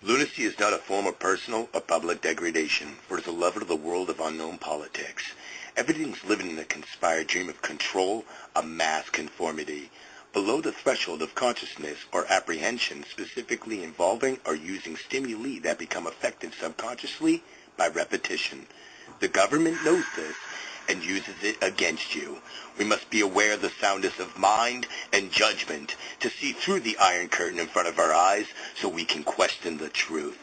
Lunacy is not a form of personal or public degradation, for it is a level of the world of unknown politics. Everything's living in a conspired dream of control, a mass conformity, below the threshold of consciousness or apprehension, specifically involving or using stimuli that become effective subconsciously by repetition. The government knows this and uses it against you. We must be aware of the soundness of mind and judgment to see through the iron curtain in front of our eyes so we can question the truth.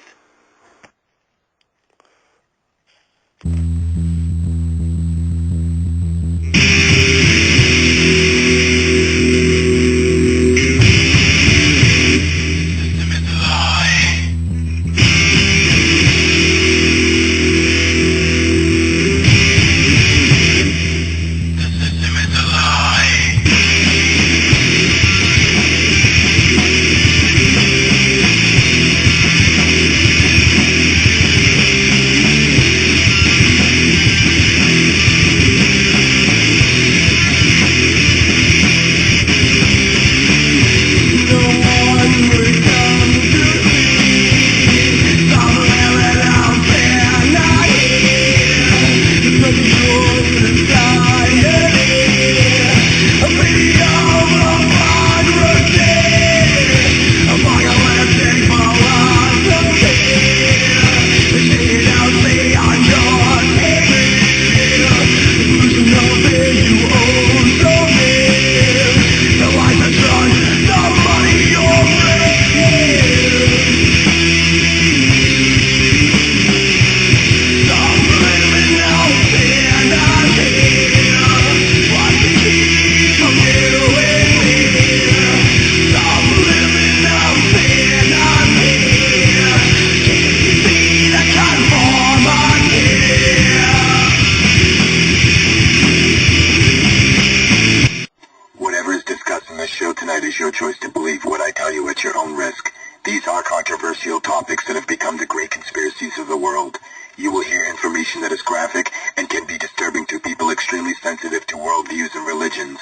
Your choice to believe what I tell you at your own risk. These are controversial topics that have become the great conspiracies of the world. You will hear information that is graphic and can be disturbing to people extremely sensitive to worldviews and religions.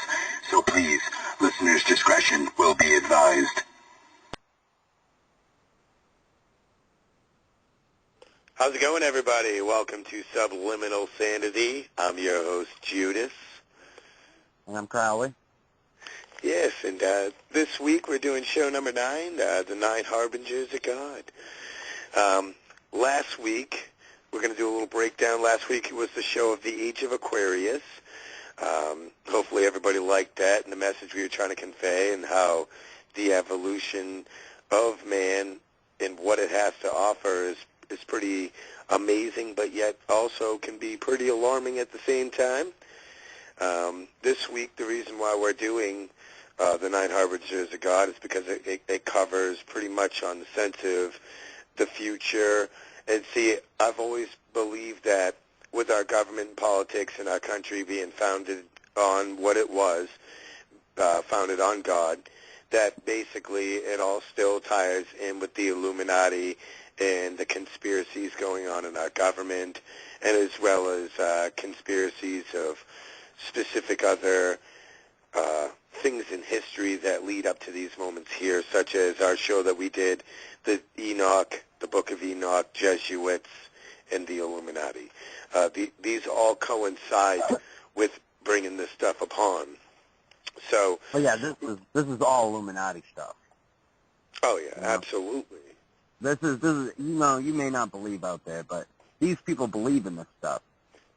So please, listeners' discretion will be advised. How's it going, everybody? Welcome to Subliminal Sanity. I'm your host, Judas. And I'm Crowley. Yes, and this week we're doing show number 9, the 9 Harbingers of God. Last week, we're going to do a little breakdown. Last week it was the show of the Age of Aquarius. Hopefully everybody liked that and the message we were trying to convey and how the evolution of man and what it has to offer is pretty amazing, but yet also can be pretty alarming at the same time. This week, the reason why we're doing the 9 Harbingers of God is because it covers pretty much on the sense of the future. And see, I've always believed that with our government and politics and our country being founded on what it was, founded on God, that basically it all still ties in with the Illuminati and the conspiracies going on in our government, and as well as conspiracies of specific other things in history that lead up to these moments here, such as our show that we did, the Enoch, the Book of Enoch, Jesuits, and the Illuminati. These all coincide with bringing this stuff upon. So, yeah, this is all Illuminati stuff. Oh yeah, absolutely. This is you may not believe out there, but these people believe in this stuff,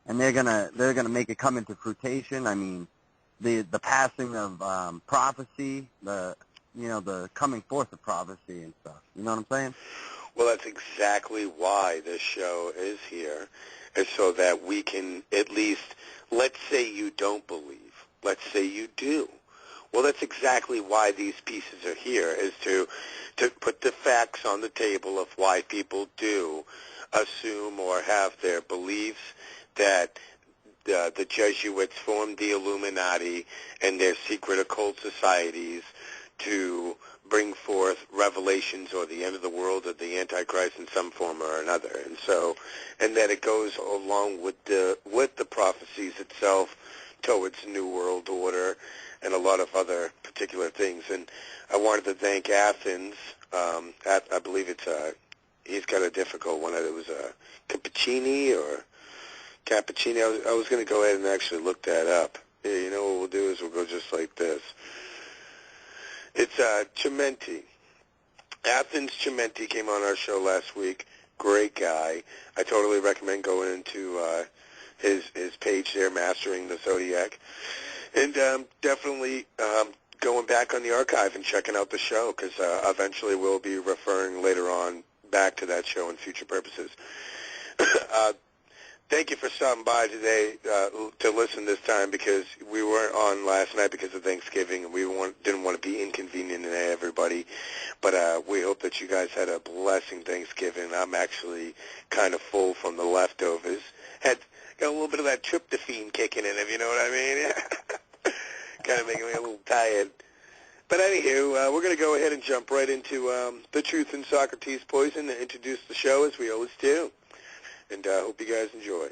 and they're gonna make it come into fruition. I mean, the passing of prophecy, the coming forth of prophecy and stuff. You know what I'm saying? Well, that's exactly why this show is here, is so that we can at least, let's say you don't believe, let's say you do. Well, that's exactly why these pieces are here, is to put the facts on the table of why people do assume or have their beliefs that the Jesuits formed the Illuminati and their secret occult societies to bring forth revelations or the end of the world or the Antichrist in some form or another. And that it goes along with the prophecies itself towards New World Order and a lot of other particular things. And I wanted to thank Athens. I believe it's he's got a difficult one. It was a Cappuccini or Cappuccini. I was going to go ahead and actually look that up. Yeah, you know what we'll do is we'll go just like this. It's Chimenti. Athens Chimenti came on our show last week. Great guy. I totally recommend going into his page there, Mastering the Zodiac, and definitely going back on the archive and checking out the show, because eventually we'll be referring later on back to that show in future purposes. Thank you for stopping by today to listen this time, because we weren't on last night because of Thanksgiving, and we didn't want to be inconvenient to everybody. But we hope that you guys had a blessing Thanksgiving. I'm actually kind of full from the leftovers. Got a little bit of that tryptophan kicking in, if you know what I mean. Kind of making me a little tired. But anywho, we're going to go ahead and jump right into the Truth in Socrates Poison to introduce the show, as we always do. And I hope you guys enjoy.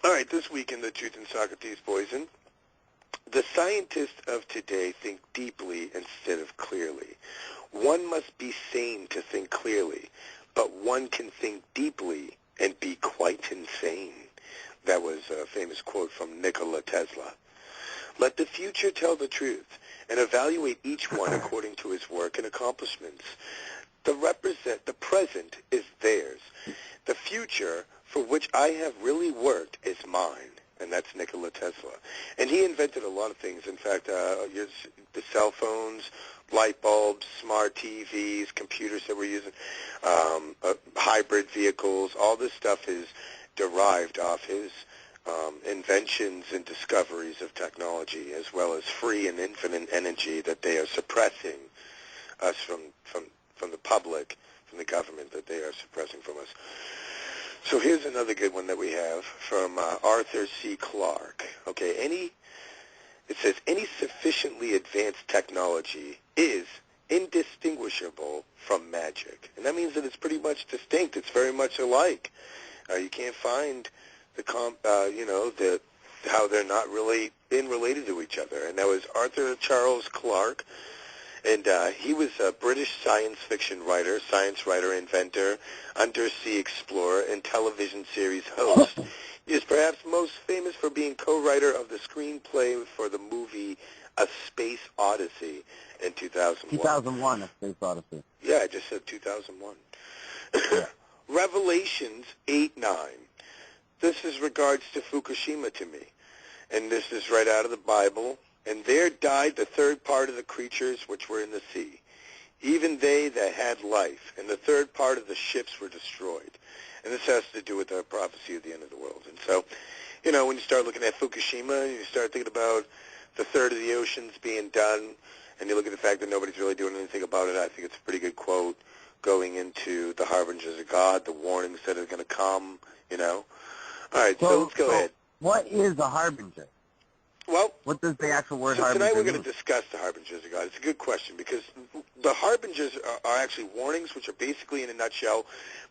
All right, this week in the Truth in Socrates Poison, the scientists of today think deeply instead of clearly. One must be sane to think clearly, but one can think deeply and be quite insane. That was a famous quote from Nikola Tesla. Let the future tell the truth, and evaluate each one according to his work and accomplishments. The present is theirs. The future, for which I have really worked, is mine. And that's Nikola Tesla. And he invented a lot of things. In fact, the cell phones, light bulbs, smart TVs, computers that we're using, hybrid vehicles, all this stuff is derived off his inventions and discoveries of technology, as well as free and infinite energy that they are suppressing us from the public, from the government, that they are suppressing from us. So here's another good one that we have from Arthur C. Clarke. Okay, it says, any sufficiently advanced technology is indistinguishable from magic. And that means that it's pretty much distinct. It's very much alike. You can't find how they're not really related to each other. And that was Arthur Charles Clarke. And he was a British science fiction writer, science writer, inventor, undersea explorer, and television series host. He is perhaps most famous for being co-writer of the screenplay for the movie A Space Odyssey in 2001. 2001, A Space Odyssey. Yeah, I just said 2001. Yeah. Revelations 8:9. This is regards to Fukushima to me. And this is right out of the Bible. And there died the third part of the creatures which were in the sea, even they that had life, and the third part of the ships were destroyed. And this has to do with the prophecy of the end of the world. And so, when you start looking at Fukushima, you start thinking about the third of the oceans being done, and you look at the fact that nobody's really doing anything about it, I think it's a pretty good quote going into the Harbingers of God, the warnings that are going to come, All right, so let's go ahead. What is a harbinger? Well, what does the actual word harbinger tonight we're mean? going to discuss the Harbingers of God. It's a good question, because the Harbingers are actually warnings, which are basically, in a nutshell,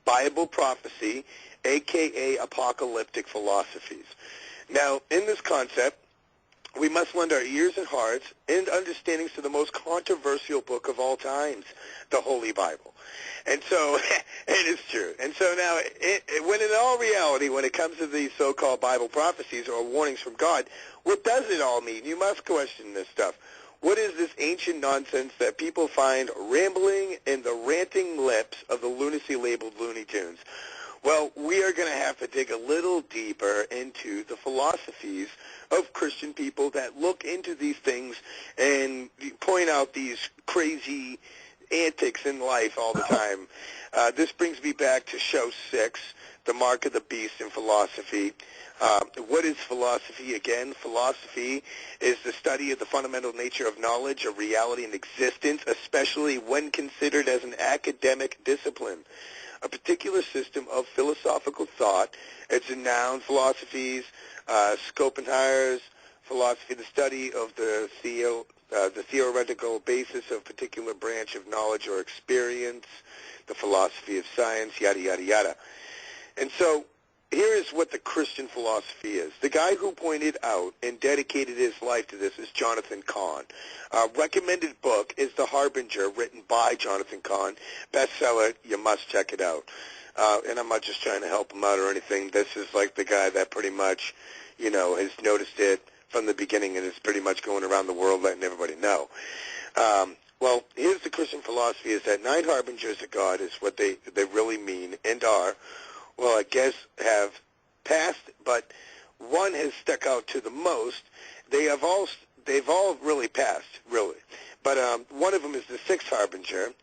Bible prophecy, a.k.a. apocalyptic philosophies. Now, in this concept, we must lend our ears and hearts and understandings to the most controversial book of all times, the Holy Bible. And so, it is true. And so now, when in all reality, when it comes to these so-called Bible prophecies or warnings from God, what does it all mean? You must question this stuff. What is this ancient nonsense that people find rambling in the ranting lips of the lunacy-labeled Looney Tunes? Well, we are going to have to dig a little deeper into the philosophies of Christian people that look into these things and point out these crazy antics in life all the time. This brings me back to show 6, the mark of the beast in philosophy. What is philosophy? Again, philosophy is the study of the fundamental nature of knowledge, of reality, and existence, especially when considered as an academic discipline. A particular system of philosophical thought. It's a noun. Philosophies, Schopenhauer's philosophy, the study of the theoretical basis of a particular branch of knowledge or experience, the philosophy of science, yada, yada, yada. And so, here is what the Christian philosophy is. The guy who pointed out and dedicated his life to this is Jonathan Cahn. Recommended book is The Harbinger, written by Jonathan Cahn. Bestseller, you must check it out. And I'm not just trying to help him out or anything. This is like the guy that pretty much, has noticed it from the beginning and is pretty much going around the world letting everybody know. Well, here's the Christian philosophy, is that 9 harbingers of God is what they really mean and are. Well, I guess have passed, but one has stuck out to the most. They've all really passed, really. But one of them is the 6th harbinger.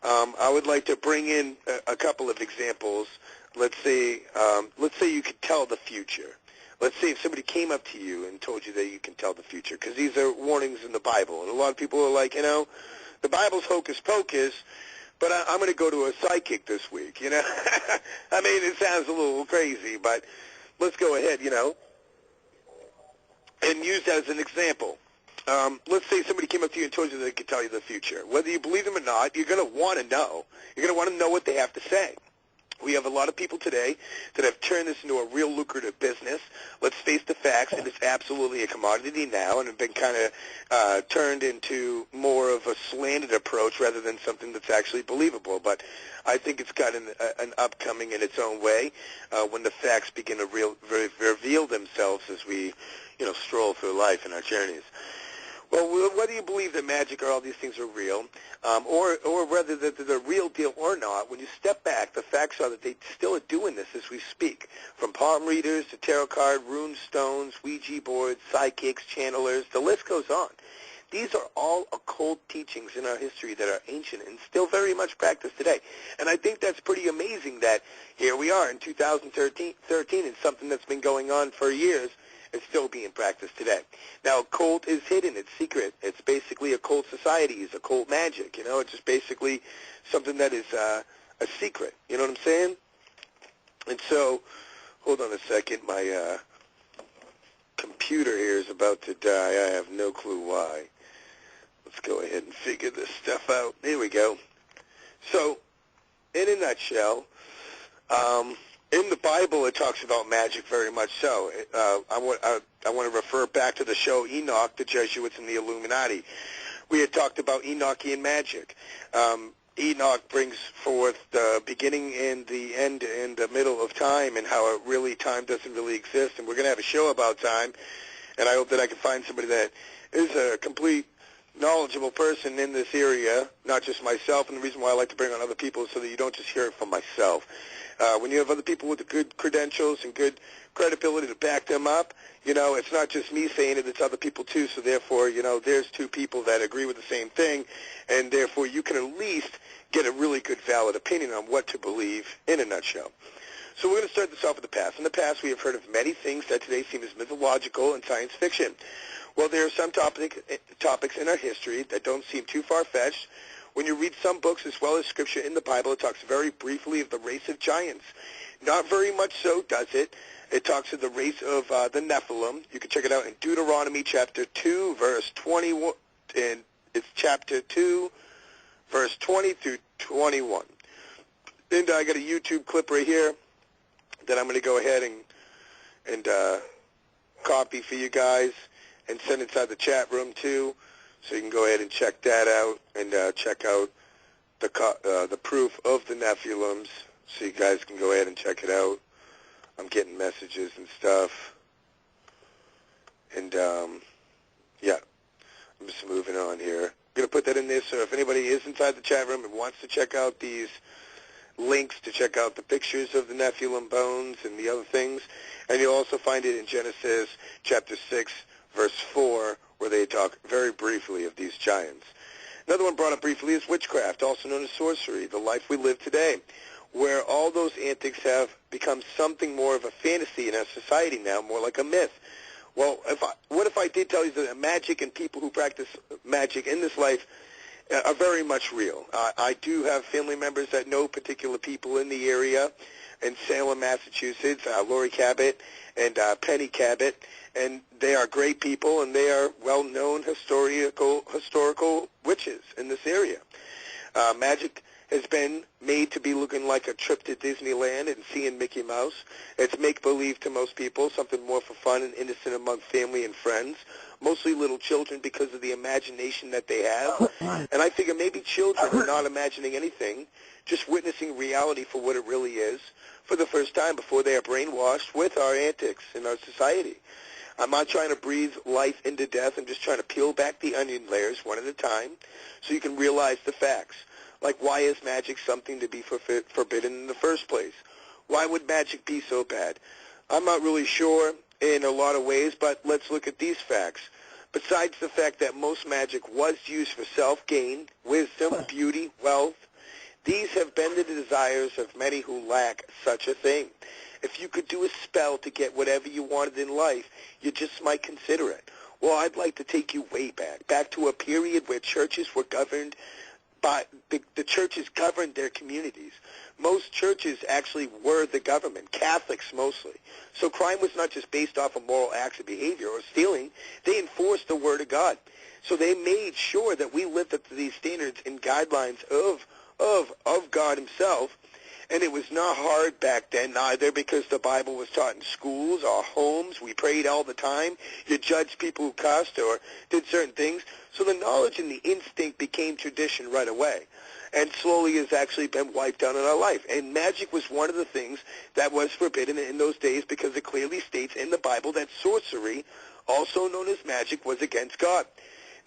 I would like to bring in a couple of examples. Let's say you could tell the future. Let's say if somebody came up to you and told you that you can tell the future, because these are warnings in the Bible. And a lot of people are like, the Bible's hocus pocus, but I'm going to go to a psychic this week, I mean, it sounds a little crazy, but let's go ahead, and use that as an example. Let's say somebody came up to you and told you they could tell you the future. Whether you believe them or not, you're going to want to know. You're going to want to know what they have to say. We have a lot of people today that have turned this into a real lucrative business. Let's face the facts, and it's absolutely a commodity now, and have been kind of turned into more of a slanted approach rather than something that's actually believable. But I think it's got an upcoming in its own way when the facts begin to reveal themselves as we, stroll through life in our journeys. Well, whether you believe that magic or all these things are real, or whether they're the real deal or not, when you step back, the facts are that they still are doing this as we speak. From palm readers to tarot card, rune stones, Ouija boards, psychics, channelers, the list goes on. These are all occult teachings in our history that are ancient and still very much practiced today. And I think that's pretty amazing that here we are in 2013 and something that's been going on for years is still being practiced today. Now, occult is hidden. It's secret. It's basically occult societies, occult magic. It's just basically something that is a secret. You know what I'm saying? And so, hold on a second. My computer here is about to die. I have no clue why. Let's go ahead and figure this stuff out. Here we go. So, in a nutshell, in the Bible, it talks about magic very much so. I want to refer back to the show Enoch, the Jesuits and the Illuminati. We had talked about Enochian magic. Enoch brings forth the beginning and the end and the middle of time and how time doesn't really exist. And we're going to have a show about time, and I hope that I can find somebody that is a complete knowledgeable person in this area, not just myself. And the reason why I like to bring on other people is so that you don't just hear it from myself. When you have other people with good credentials and good credibility to back them up, it's not just me saying it, it's other people too. So therefore, there's 2 people that agree with the same thing, and therefore you can at least get a really good, valid opinion on what to believe in a nutshell. So we're going to start this off with the past. In the past, we have heard of many things that today seem as mythological and science fiction. Well, there are some topics in our history that don't seem too far-fetched. When you read some books as well as scripture in the Bible, it talks very briefly of the race of giants. Not very much so, does it? It talks of the race of the Nephilim. You can check it out in Deuteronomy chapter 2, verse 21. And it's chapter 2, verse 20 through 21. And I got a YouTube clip right here that I'm going to go ahead and copy for you guys and send inside the chat room too. So you can go ahead and check that out and check out the proof of the Nephilims. So you guys can go ahead and check it out. I'm getting messages and stuff. And, yeah, I'm just moving on here. I'm going to put that in there so if anybody is inside the chat room and wants to check out these links to check out the pictures of the Nephilim bones and the other things. And you'll also find it in Genesis chapter 6, verse 4, where they talk very briefly of these giants. Another one brought up briefly is witchcraft, also known as sorcery, the life we live today, where all those antics have become something more of a fantasy in our society now, more like a myth. Well, what if I did tell you that magic and people who practice magic in this life are very much real? I do have family members that know particular people in the area, in Salem, Massachusetts, Lori Cabot and Penny Cabot, and they are great people, and they are well-known historical witches in this area. Magic has been made to be looking like a trip to Disneyland and seeing Mickey Mouse. It's make-believe to most people, something more for fun and innocent among family and friends, mostly little children because of the imagination that they have. And I figure maybe children are not imagining anything, just witnessing reality for what it really is for the first time before they are brainwashed with our antics in our society. I'm not trying to breathe life into death. I'm just trying to peel back the onion layers one at a time so you can realize the facts. Like, why is magic something to be forbidden in the first place? Why would magic be so bad? I'm not really sure in a lot of ways, but let's look at these facts. Besides the fact that most magic was used for self-gain, wisdom, beauty, wealth, these have been the desires of many who lack such a thing. If you could do a spell to get whatever you wanted in life, you just might consider it. Well, I'd like to take you way back to a period where churches were governed by, the churches governed their communities. Most churches actually were the government, Catholics mostly. So crime was not just based off of moral acts of behavior or stealing. They enforced the Word of God. So they made sure that we lived up to these standards and guidelines of God himself. And it was not hard back then either, because the Bible was taught in schools, our homes. We prayed all the time. You judged people who cussed or did certain things. So the knowledge and the instinct became tradition right away, and slowly has actually been wiped out in our life. And magic was one of the things that was forbidden in those days, because it clearly states in the Bible that sorcery, also known as magic, was against God.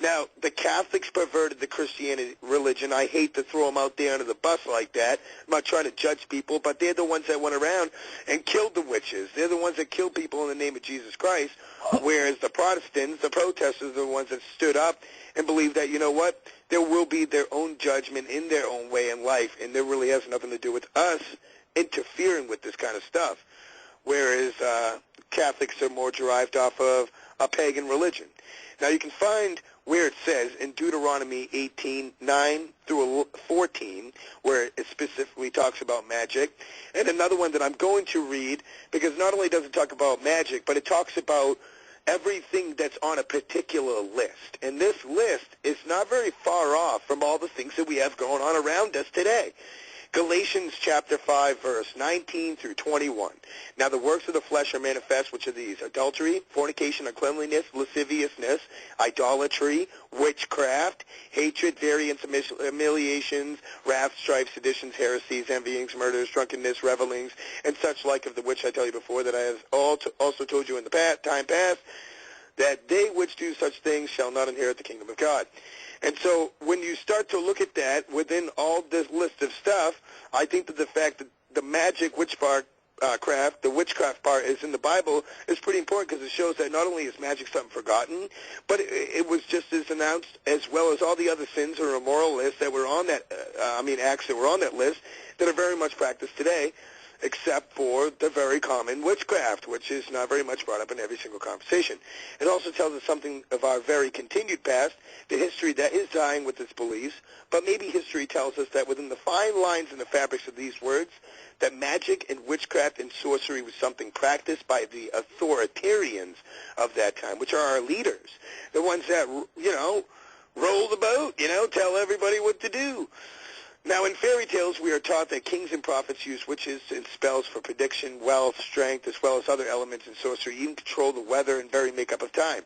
Now, the Catholics perverted the Christianity religion. I hate to throw them out there under the bus like that. I'm not trying to judge people, but they're the ones that went around and killed the witches. They're the ones that killed people in the name of Jesus Christ, whereas the Protestants, the protesters, are the ones that stood up and believed that, you know what, there will be their own judgment in their own way in life, and there really has nothing to do with us interfering with this kind of stuff, whereas Catholics are more derived off of a pagan religion. Now, you can find where it says in Deuteronomy 18:9 through 14, where it specifically talks about magic, and another one that I'm going to read, because not only does it talk about magic, but it talks about everything that's on a particular list. And this list is not very far off from all the things that we have going on around us today. Galatians chapter 5, verse 19 through 21. Now the works of the flesh are manifest, which are these: adultery, fornication, uncleanliness, lasciviousness, idolatry, witchcraft, hatred, variance, humiliations, wrath, strife, seditions, heresies, envyings, murders, drunkenness, revelings, and such like, of the which I tell you before, that I have also told you in the time past, that they which do such things shall not inherit the kingdom of God. And so when you start to look at that within all this list of stuff, I think that the fact that the magic witchcraft part is in the Bible is pretty important, because it shows that not only is magic something forgotten, but it was just as announced, as well as all the other sins or immoral lists that were on that, acts that were on that list that are very much practiced today, except for the very common witchcraft, which is not very much brought up in every single conversation. It also tells us something of our very continued past, the history that is dying with its beliefs, but maybe history tells us that within the fine lines and the fabrics of these words, that magic and witchcraft and sorcery was something practiced by the authoritarians of that time, which are our leaders, the ones that, roll the boat, tell everybody what to do. Now, in fairy tales, we are taught that kings and prophets use witches and spells for prediction, wealth, strength, as well as other elements in sorcery, even control the weather and very makeup of time.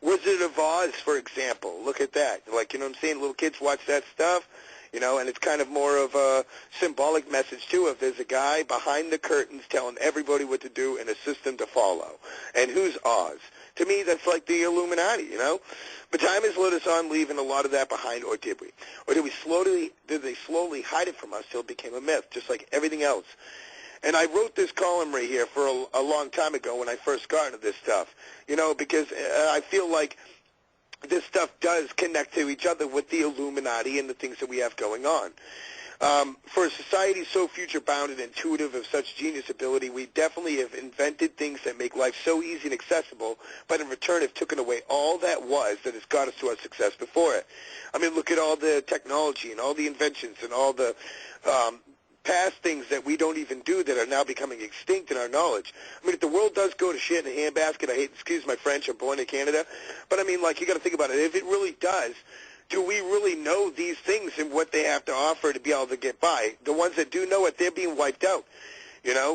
Wizard of Oz, for example, look at that. Like, what I'm saying? Little kids watch that stuff, and it's kind of more of a symbolic message, too, if there's a guy behind the curtains telling everybody what to do and a system to follow. And who's Oz? To me, that's like the Illuminati, But time has led us on, leaving a lot of that behind, or did we? Or did they slowly hide it from us till it became a myth, just like everything else? And I wrote this column right here for a long time ago when I first got into this stuff, because I feel like this stuff does connect to each other with the Illuminati and the things that we have going on. For a society so future-bound and intuitive of such genius ability, we definitely have invented things that make life so easy and accessible, but in return have taken away all that has got us to our success before it. I mean, look at all the technology and all the inventions and all the past things that we don't even do that are now becoming extinct in our knowledge. I mean, if the world does go to shit in a handbasket, excuse my French, I'm born in Canada, but I mean, you got to think about it. If it really does, do we really know these things and what they have to offer to be able to get by? The ones that do know it, they're being wiped out,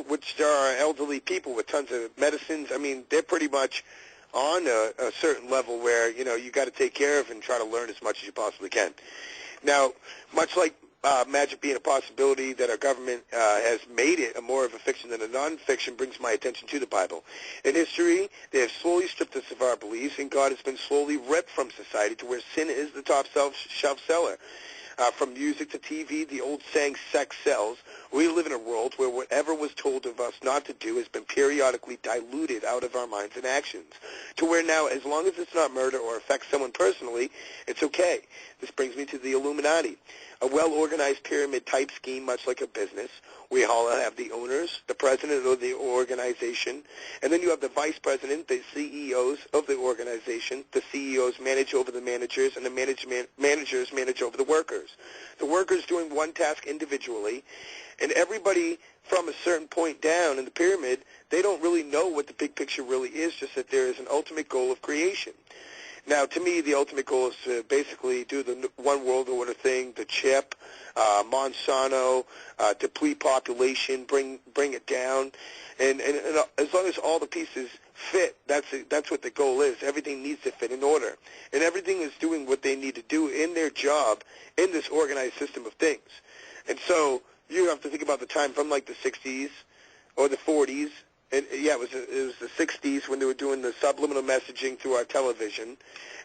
which there are elderly people with tons of medicines. I mean, they're pretty much on a certain level where, you got to take care of and try to learn as much as you possibly can. Now, much like magic being a possibility that our government has made it a more of a fiction than a non-fiction brings my attention to the Bible. In history, they have slowly stripped us of our beliefs, and God has been slowly ripped from society to where sin is the top shelf seller. From music to TV, the old saying, sex sells. We live in a world where whatever was told of us not to do has been periodically diluted out of our minds and actions, to where now, as long as it's not murder or affects someone personally, it's okay. This brings me to the Illuminati, a well-organized pyramid-type scheme, much like a business. We all have the owners, the president of the organization, and then you have the vice president, the CEOs of the organization. The CEOs manage over the managers, and the managers manage over the workers. The workers doing one task individually, and everybody from a certain point down in the pyramid, they don't really know what the big picture really is, just that there is an ultimate goal of creation. Now, to me, the ultimate goal is to basically do the one world order thing, the chip, Monsanto, deplete population, bring it down, and as long as all the pieces fit, that's what the goal is. Everything needs to fit in order, and everything is doing what they need to do in their job in this organized system of things. And so you have to think about the time from like the 60s or the 40s. And yeah, it was the 60s when they were doing the subliminal messaging through our television,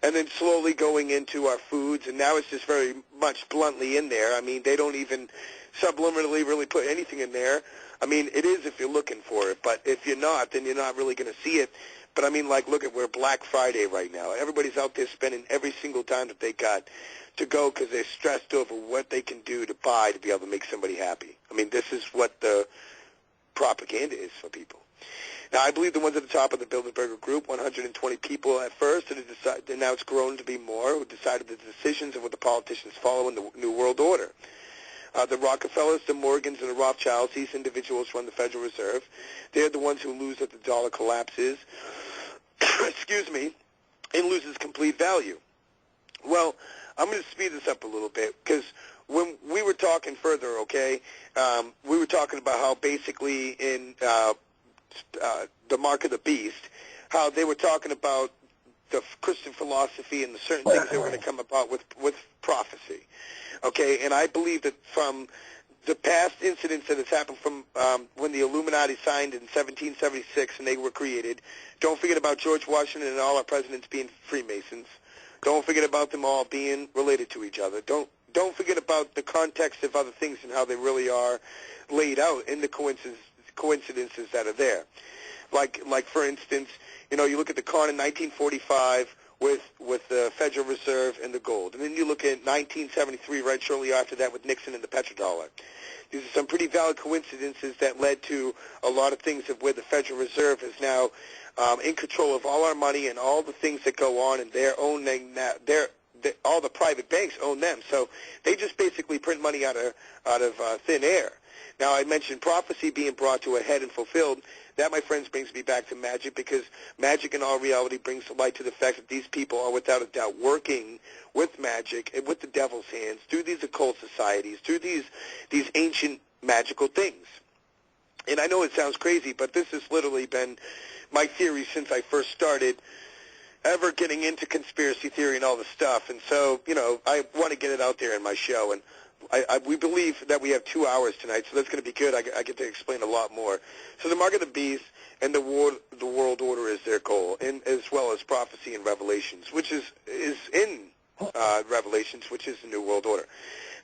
and then slowly going into our foods, and now it's just very much bluntly in there. I mean, they don't even subliminally really put anything in there. I mean, it is if you're looking for it, but if you're not, then you're not really going to see it. But I mean, like, look at, we're Black Friday right now. Everybody's out there spending every single time that they got to go because they're stressed over what they can do to buy to be able to make somebody happy. I mean, this is what the propaganda is for people. Now, I believe the ones at the top of the Bilderberger Group, 120 people at first, and now it's grown to be more, who decided the decisions of what the politicians follow in the New World Order. The Rockefellers, the Morgans, and the Rothschilds, these individuals run the Federal Reserve. They're the ones who lose as the dollar collapses, and loses complete value. Well, I'm going to speed this up a little bit because when we were talking further, we were talking about how basically in the Mark of the Beast, how they were talking about the Christian philosophy and the certain things they were going to come about with prophecy. Okay, and I believe that from the past incidents that has happened from when the Illuminati signed in 1776 and they were created, don't forget about George Washington and all our presidents being Freemasons. Don't forget about them all being related to each other. Don't forget about the context of other things and how they really are laid out in the coincidences that are there. Like for instance, you look at the con in 1945 with the Federal Reserve and the gold. And then you look at 1973, right shortly after that, with Nixon and the petrodollar. These are some pretty valid coincidences that led to a lot of things of where the Federal Reserve is now in control of all our money and all the things that go on, and they're owning that. All the private banks own them. So they just basically print money out of thin air. Now, I mentioned prophecy being brought to a head and fulfilled. That, my friends, brings me back to magic, because magic in all reality brings to light to the fact that these people are without a doubt working with magic and with the devil's hands through these occult societies, through these ancient magical things. And I know it sounds crazy, but this has literally been my theory since I first started ever getting into conspiracy theory and all this stuff. And so, I want to get it out there in my show. And we believe that we have 2 hours tonight, so that's going to be good. I get to explain a lot more. So the Mark of the Beast and the world order is their goal, and as well as prophecy and Revelations, which is in Revelations, which is the New World Order.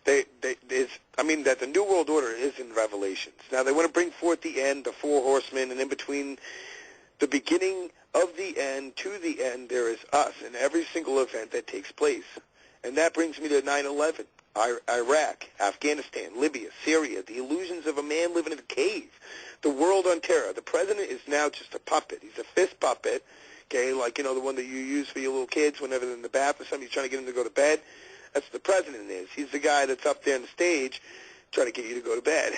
That the New World Order is in Revelations. Now they want to bring forth the end, the four horsemen, and in between the beginning of the end to the end, there is us in every single event that takes place. And that brings me to 9/11. Iraq, Afghanistan, Libya, Syria, the illusions of a man living in a cave, the world on terror. The president is now just a puppet. He's a fist puppet, okay, like, the one that you use for your little kids whenever they're in the bath or something, you're trying to get them to go to bed. That's what the president is. He's the guy that's up there on the stage trying to get you to go to bed.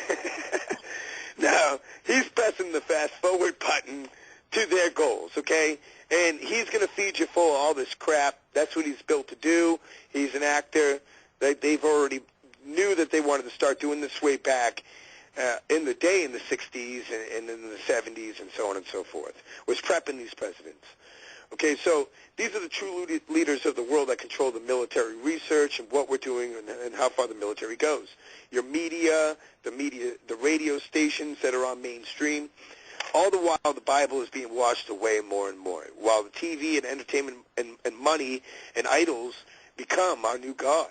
Now, he's pressing the fast-forward button to their goals, okay? And he's going to feed you full of all this crap. That's what he's built to do. He's an actor. They've already knew that they wanted to start doing this way back in the day in the 60s and in the 70s and so on and so forth, was prepping these presidents. Okay, so these are the true leaders of the world that control the military research and what we're doing and how far the military goes. Your media, the radio stations that are on mainstream, all the while the Bible is being washed away more and more, while the TV and entertainment and money and idols become our new God.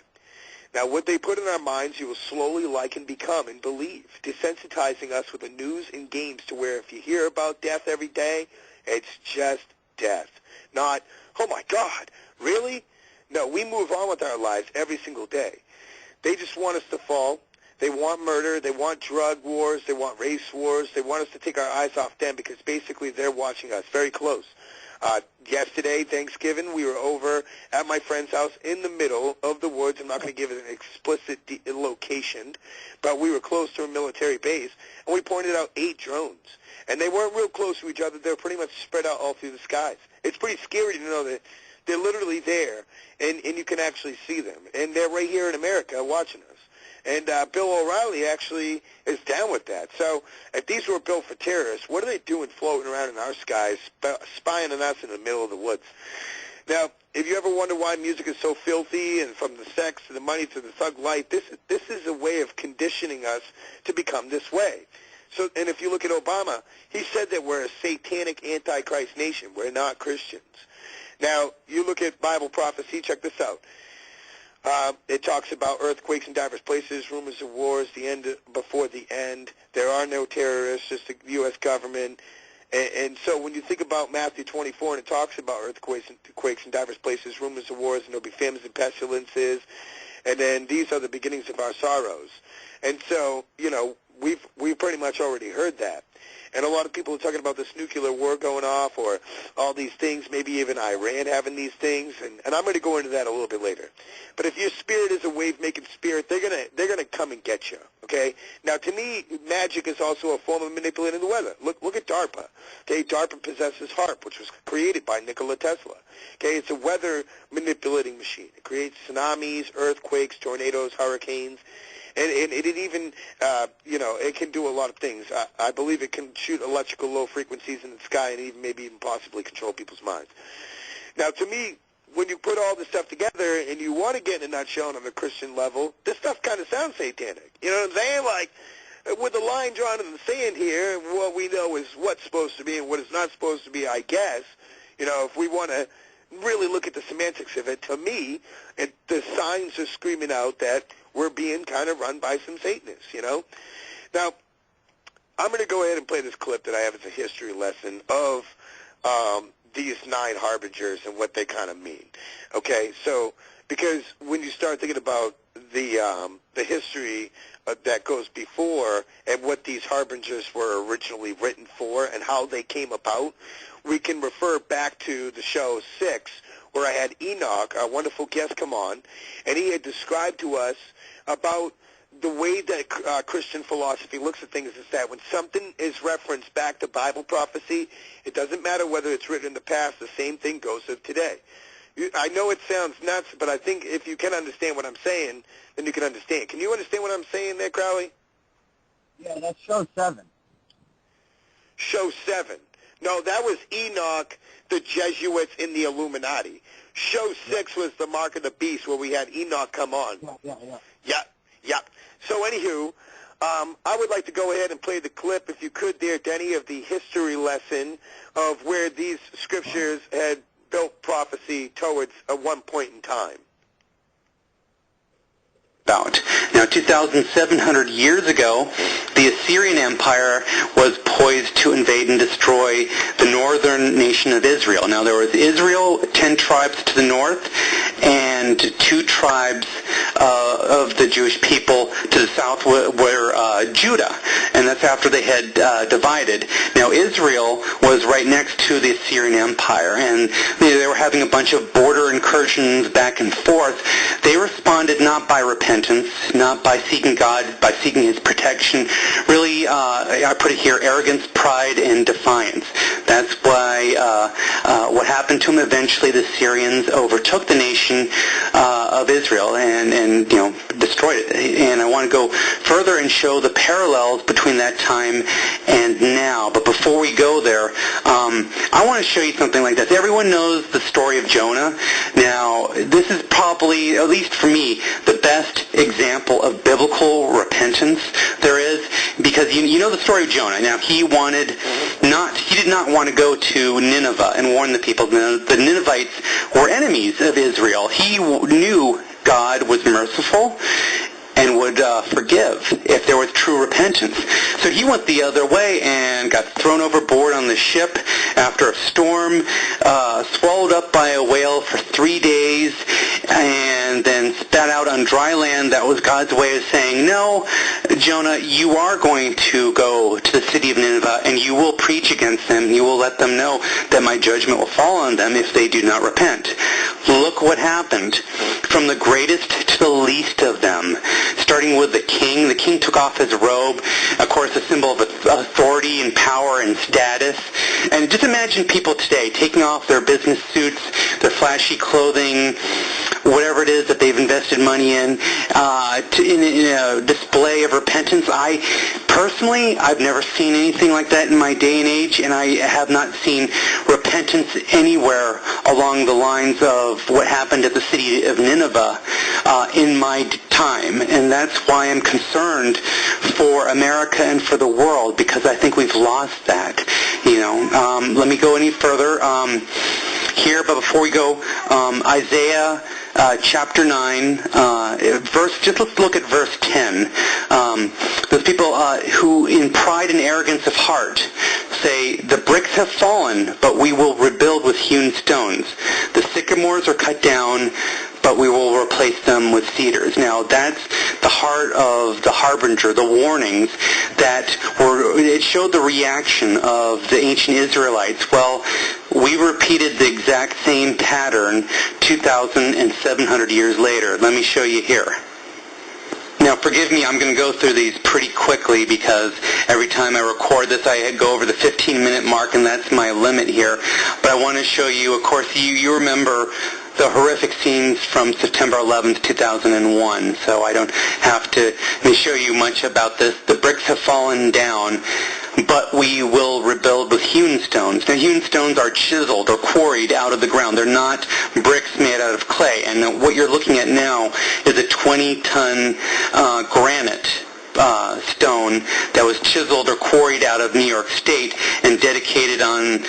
Now, what they put in our minds, you will slowly like and become and believe, desensitizing us with the news and games to where if you hear about death every day, it's just death. Not, oh my God, really? No, we move on with our lives every single day. They just want us to fall. They want murder. They want drug wars. They want race wars. They want us to take our eyes off them because basically they're watching us very close. Yesterday, Thanksgiving, we were over at my friend's house in the middle of the woods. I'm not going to give it an explicit location, but we were close to a military base, and we pointed out 8 drones. And they weren't real close to each other. They were pretty much spread out all through the skies. It's pretty scary to know that they're literally there, and you can actually see them. And they're right here in America watching us. And Bill O'Reilly actually is down with that. So if these were built for terrorists, what are they doing floating around in our skies, spying on us in the middle of the woods? Now, if you ever wonder why music is so filthy, and from the sex to the money to the thug life, this is a way of conditioning us to become this way. So, and if you look at Obama, he said that we're a satanic antichrist nation. We're not Christians. Now, you look at Bible prophecy, check this out. It talks about earthquakes in diverse places, rumors of wars, the end before the end. There are no terrorists, just the U.S. government. And so when you think about Matthew 24, and it talks about earthquakes in diverse places, rumors of wars, and there'll be famines and pestilences, and then these are the beginnings of our sorrows. And so, you know, we've pretty much already heard that. And a lot of people are talking about this nuclear war going off or all these things, maybe even Iran having these things, and I'm going to go into that a little bit later. But if your spirit is a wave-making spirit, they're gonna come and get you, okay? Now, to me, magic is also a form of manipulating the weather. Look at DARPA, okay? DARPA possesses HAARP, which was created by Nikola Tesla, okay? It's a weather manipulating machine. It creates tsunamis, earthquakes, tornadoes, hurricanes. And it even, it can do a lot of things. I believe it can shoot electrical low frequencies in the sky and maybe even possibly control people's minds. Now, to me, when you put all this stuff together and you want to get in a nutshell on a Christian level, this stuff kind of sounds satanic. You know what I'm saying? Like, with the line drawn in the sand here, what we know is what's supposed to be and what is not supposed to be, I guess. You know, if we want to really look at the semantics of it, to me, the signs are screaming out that we're being kind of run by some Satanists, you know. Now, I'm going to go ahead and play this clip that I have as a history lesson of these 9 harbingers and what they kind of mean. Okay, so because when you start thinking about the history that goes before and what these harbingers were originally written for and how they came about, we can refer back to the show 6, where I had Enoch, our wonderful guest, come on, and he had described to us about the way that Christian philosophy looks at things is that when something is referenced back to Bible prophecy, it doesn't matter whether it's written in the past, the same thing goes of today. I know it sounds nuts, but I think if you can understand what I'm saying, then you can understand. Can you understand what I'm saying there, Crowley? Yeah, that's show 7. Show 7. No, that was Enoch, the Jesuits in the Illuminati. Show 6 was the Mark of the Beast, where we had Enoch come on. Yeah. So, anywho, I would like to go ahead and play the clip, if you could there, Denny, of the history lesson of where these scriptures had built prophecy towards at one point in time. Now, 2,700 years ago, the Assyrian Empire was poised to invade and destroy the northern nation of Israel. Now, there was Israel, 10 tribes to the north, and 2 tribes of the Jewish people to the south were Judah, and that's after they had divided. Now, Israel was right next to the Assyrian Empire, and they were having a bunch of border incursions back and forth. they responded not by repentance, not by seeking God, by seeking His protection. Really, I put it here, arrogance, pride, and defiance. That's why what happened to them eventually, the Syrians overtook the nation of Israel and destroyed it. And I want to go further and show the parallels between that time and now. But before we go there, I want to show you something like this. Everyone knows the story of Jonah. Now, this is probably, at least for me, the best example of biblical repentance there is, because you know the story of Jonah. Now, he did not want to go to Nineveh and warn the people. The Ninevites were enemies of Israel. He knew God was merciful and would forgive if there was true repentance. So he went the other way and got thrown overboard on the ship after a storm, swallowed up by a whale for 3 days, and then spat out on dry land. That was God's way of saying, no, Jonah, you are going to go to the city of Nineveh, and you will preach against them. You will let them know that my judgment will fall on them if they do not repent. Look what happened. From the greatest to the least of them, starting with the king. The king took off his robe, of course, a symbol of authority and power and status. And just imagine people today taking off their business suits, their flashy clothing, whatever it is that they've invested money in a display of repentance. I've never seen anything like that in my day and age, and I have not seen repentance anywhere along the lines of what happened at the city of Nineveh in my time. And that's why I'm concerned for America and for the world, because I think we've lost that. Let me go any further here, but before we go, Isaiah chapter 9, let's look at verse 10. Those people who in pride and arrogance of heart say, the bricks have fallen, but we will rebuild with hewn stones. The sycamores are cut down, but we will replace them with cedars. Now, that's the heart of the harbinger, the warnings it showed the reaction of the ancient Israelites. Well, we repeated the exact same pattern 2,700 years later. Let me show you here. Now, forgive me, I'm going to go through these pretty quickly because every time I record this, I go over the 15-minute mark, and that's my limit here. But I want to show you, of course, you remember the horrific scenes from September 11th, 2001, so I don't have to show you much about this. The bricks have fallen down, but we will rebuild with hewn stones. Now, hewn stones are chiseled or quarried out of the ground. They're not bricks made out of clay. And what you're looking at now is a 20-ton granite stone that was chiseled or quarried out of New York State and dedicated on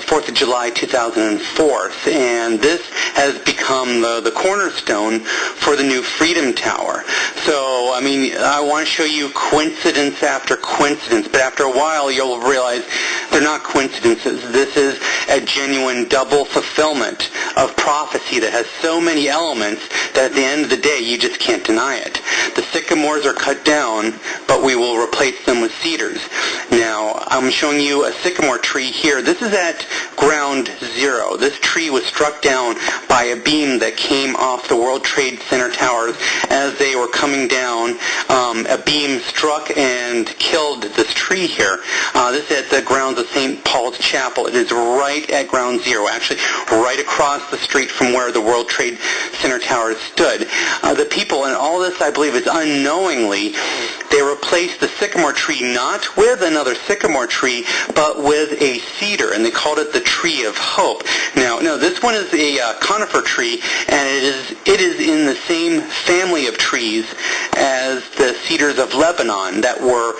4th of July 2004. And this has become the cornerstone for the new Freedom Tower. So, I want to show you coincidence after coincidence, but after a while you'll realize they're not coincidences. This is a genuine double fulfillment of prophecy that has so many elements that at the end of the day you just can't deny it. The sycamores are cut down, but we will replace them with cedars. Now, I'm showing you a sycamore tree here. This is at ground zero. This tree was struck down by a beam that came off the World Trade Center towers as they were coming down. A beam struck and killed this tree here. This is at the grounds of St. Paul's Chapel. It is right at ground zero, actually right across the street from where the World Trade Center towers stood. The people, and all this I believe is unknowingly, they replaced the sycamore tree not with another sycamore tree, but with a cedar, and they called it the tree of hope. Now, no, this one is a conifer tree, and it is in the same family of trees as the cedars of Lebanon that were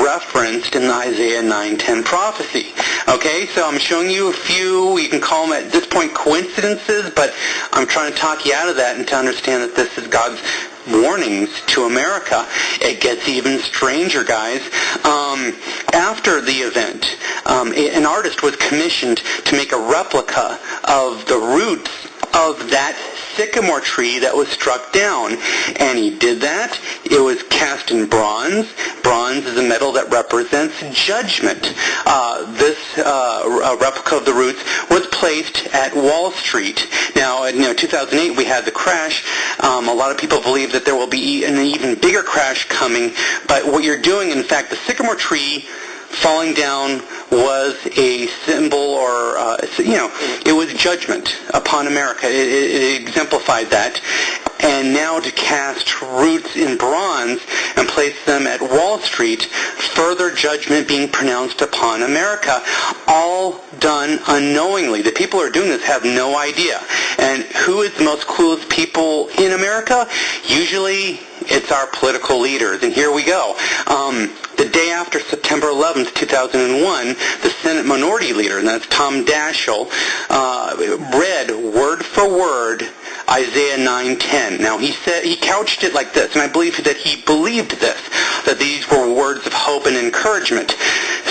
referenced in the Isaiah 9:10 prophecy. Okay, so I'm showing you a few, you can call them at this point coincidences, but I'm trying to talk you out of that and to understand that this is God's warnings to America. It gets even stranger, guys. After the event, an artist was commissioned to make a replica of the roots of that sycamore tree that was struck down. And he did that. It was cast in bronze. Bronze is a metal that represents judgment. This replica of the roots was placed at Wall Street. Now, in 2008, we had the crash. A lot of people believe that there will be an even bigger crash coming. But what you're doing, in fact, the sycamore tree falling down was a symbol, or it was judgment upon America. It exemplified that. And now to cast roots in bronze and place them at Wall Street, further judgment being pronounced upon America, all done unknowingly. The people who are doing this have no idea. And who is the most clueless people in America? Usually it's our political leaders. And here we go. The day after September 11th, 2001, the Senate Minority Leader, and that's Tom Daschle, read word for word Isaiah 9:10. Now he couched it like this, and I believe that he believed this, that these were words of hope and encouragement.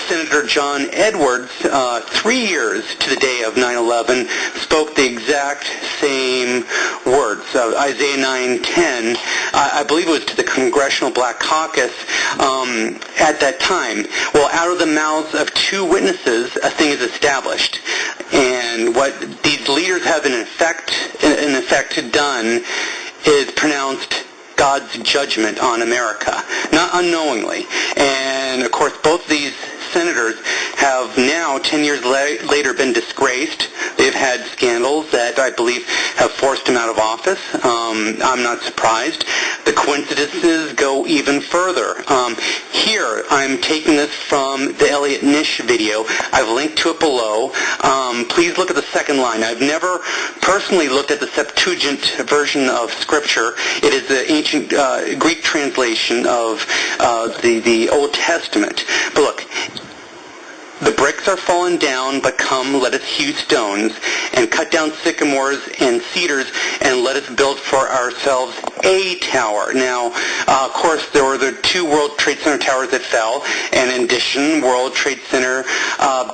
Senator John Edwards, 3 years to the day of 9/11, spoke the exact same words. Isaiah 9:10, I believe it was to the Congressional Black Caucus at that time. Well, out of the mouths of two witnesses, a thing is established. And what these leaders have in effect done is pronounced God's judgment on America, not unknowingly. And of course, both these senators have now, 10 years later, been disgraced. They've had scandals that I believe have forced them out of office. I'm not surprised. The coincidences go even further. Here, I'm taking this from the Elliot Nish video. I've linked to it below. Please look at the second line. I've never personally looked at the Septuagint version of Scripture. It is the ancient Greek translation of the Old Testament. But look, the bricks are fallen down, but come, let us hew stones, and cut down sycamores and cedars, and let us build for ourselves a tower. Now, of course, there were the two World Trade Center towers that fell, and in addition, World Trade Center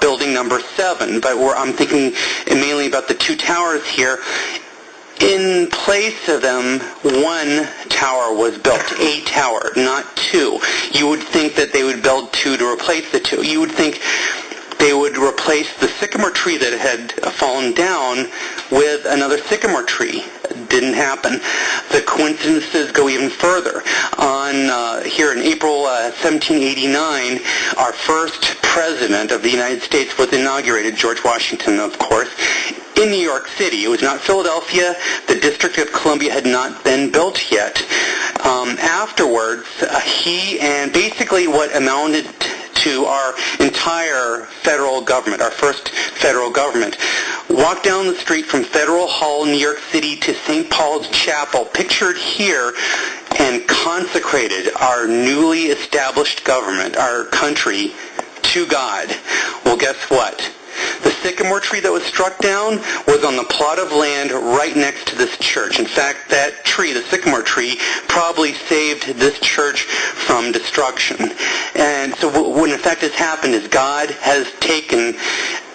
building number 7. But I'm thinking mainly about the two towers here. In place of them, one tower was built, a tower, not two. You would think that they would build two to replace the two. You would think they would replace the sycamore tree that had fallen down with another sycamore tree. Didn't happen. The coincidences go even further. Here in April 1789, our first president of the United States was inaugurated, George Washington, of course, in New York City. It was not Philadelphia. The District of Columbia had not been built yet. Afterwards, he and basically what amounted to our entire federal government, our first federal government, walked down the street from Federal Hall, New York City, to St. Paul's Chapel, pictured here, and consecrated our newly established government, our country, to God. Well, guess what? The sycamore tree that was struck down was on the plot of land right next to this church. In fact, that tree, the sycamore tree, probably saved this church from destruction. And so what in effect has happened is God has taken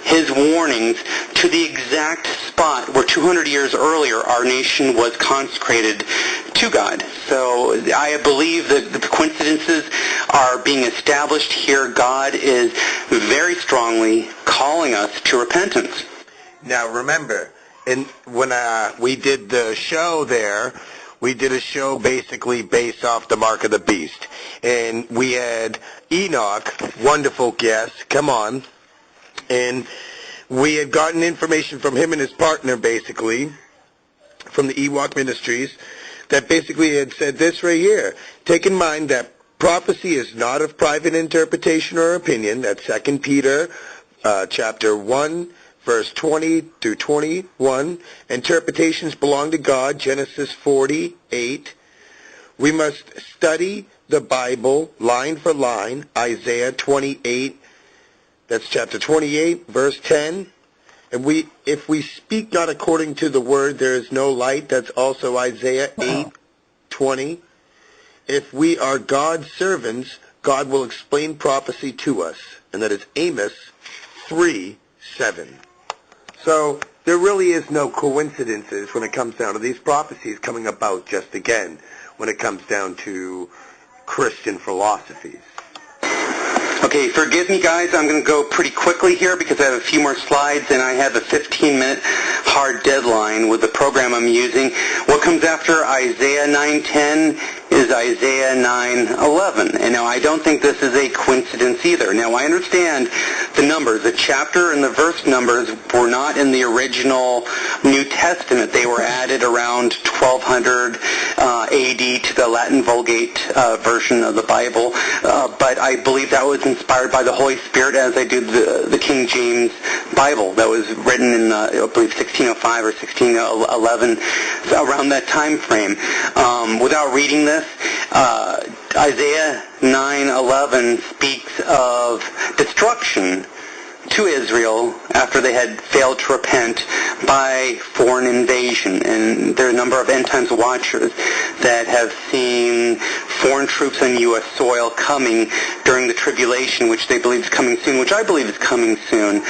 his warnings to the exact spot where 200 years earlier our nation was consecrated to God. So I believe that the coincidences are being established here. God is very strongly calling us to repentance. Now remember, when we did the show there, we did a show basically based off the Mark of the Beast. And we had Enoch, wonderful guest, come on. And we had gotten information from him and his partner, basically, from the Ewok Ministries, that basically had said this right here. Take in mind that prophecy is not of private interpretation or opinion. That's 2 Peter chapter 1, verse 20 through 21. Interpretations belong to God, Genesis 48. We must study the Bible line for line, Isaiah 28. That's chapter 28, verse 10. And if we speak not according to the word, there is no light. That's also Isaiah 8:20. If we are God's servants, God will explain prophecy to us. And that is Amos 3:7. So there really is no coincidences when it comes down to these prophecies coming about just again when it comes down to Christian philosophies. Okay, forgive me, guys. I'm going to go pretty quickly here because I have a few more slides, and I have a 15-minute hard deadline with the program I'm using. What comes after Isaiah 9:10 is Isaiah 9:11. And now I don't think this is a coincidence either. Now I understand the numbers. The chapter and the verse numbers were not in the original New Testament. They were added around 1200 AD to the Latin Vulgate version of the Bible. But I believe that was inspired by the Holy Spirit, as I do the King James Bible that was written in, I believe, 1605 or 1611, around that time frame. Without reading this, Isaiah 9:11 speaks of destruction to Israel after they had failed to repent by foreign invasion. And there are a number of end times watchers that have seen foreign troops on U.S. soil coming during the tribulation, which they believe is coming soon, which I believe is coming soon.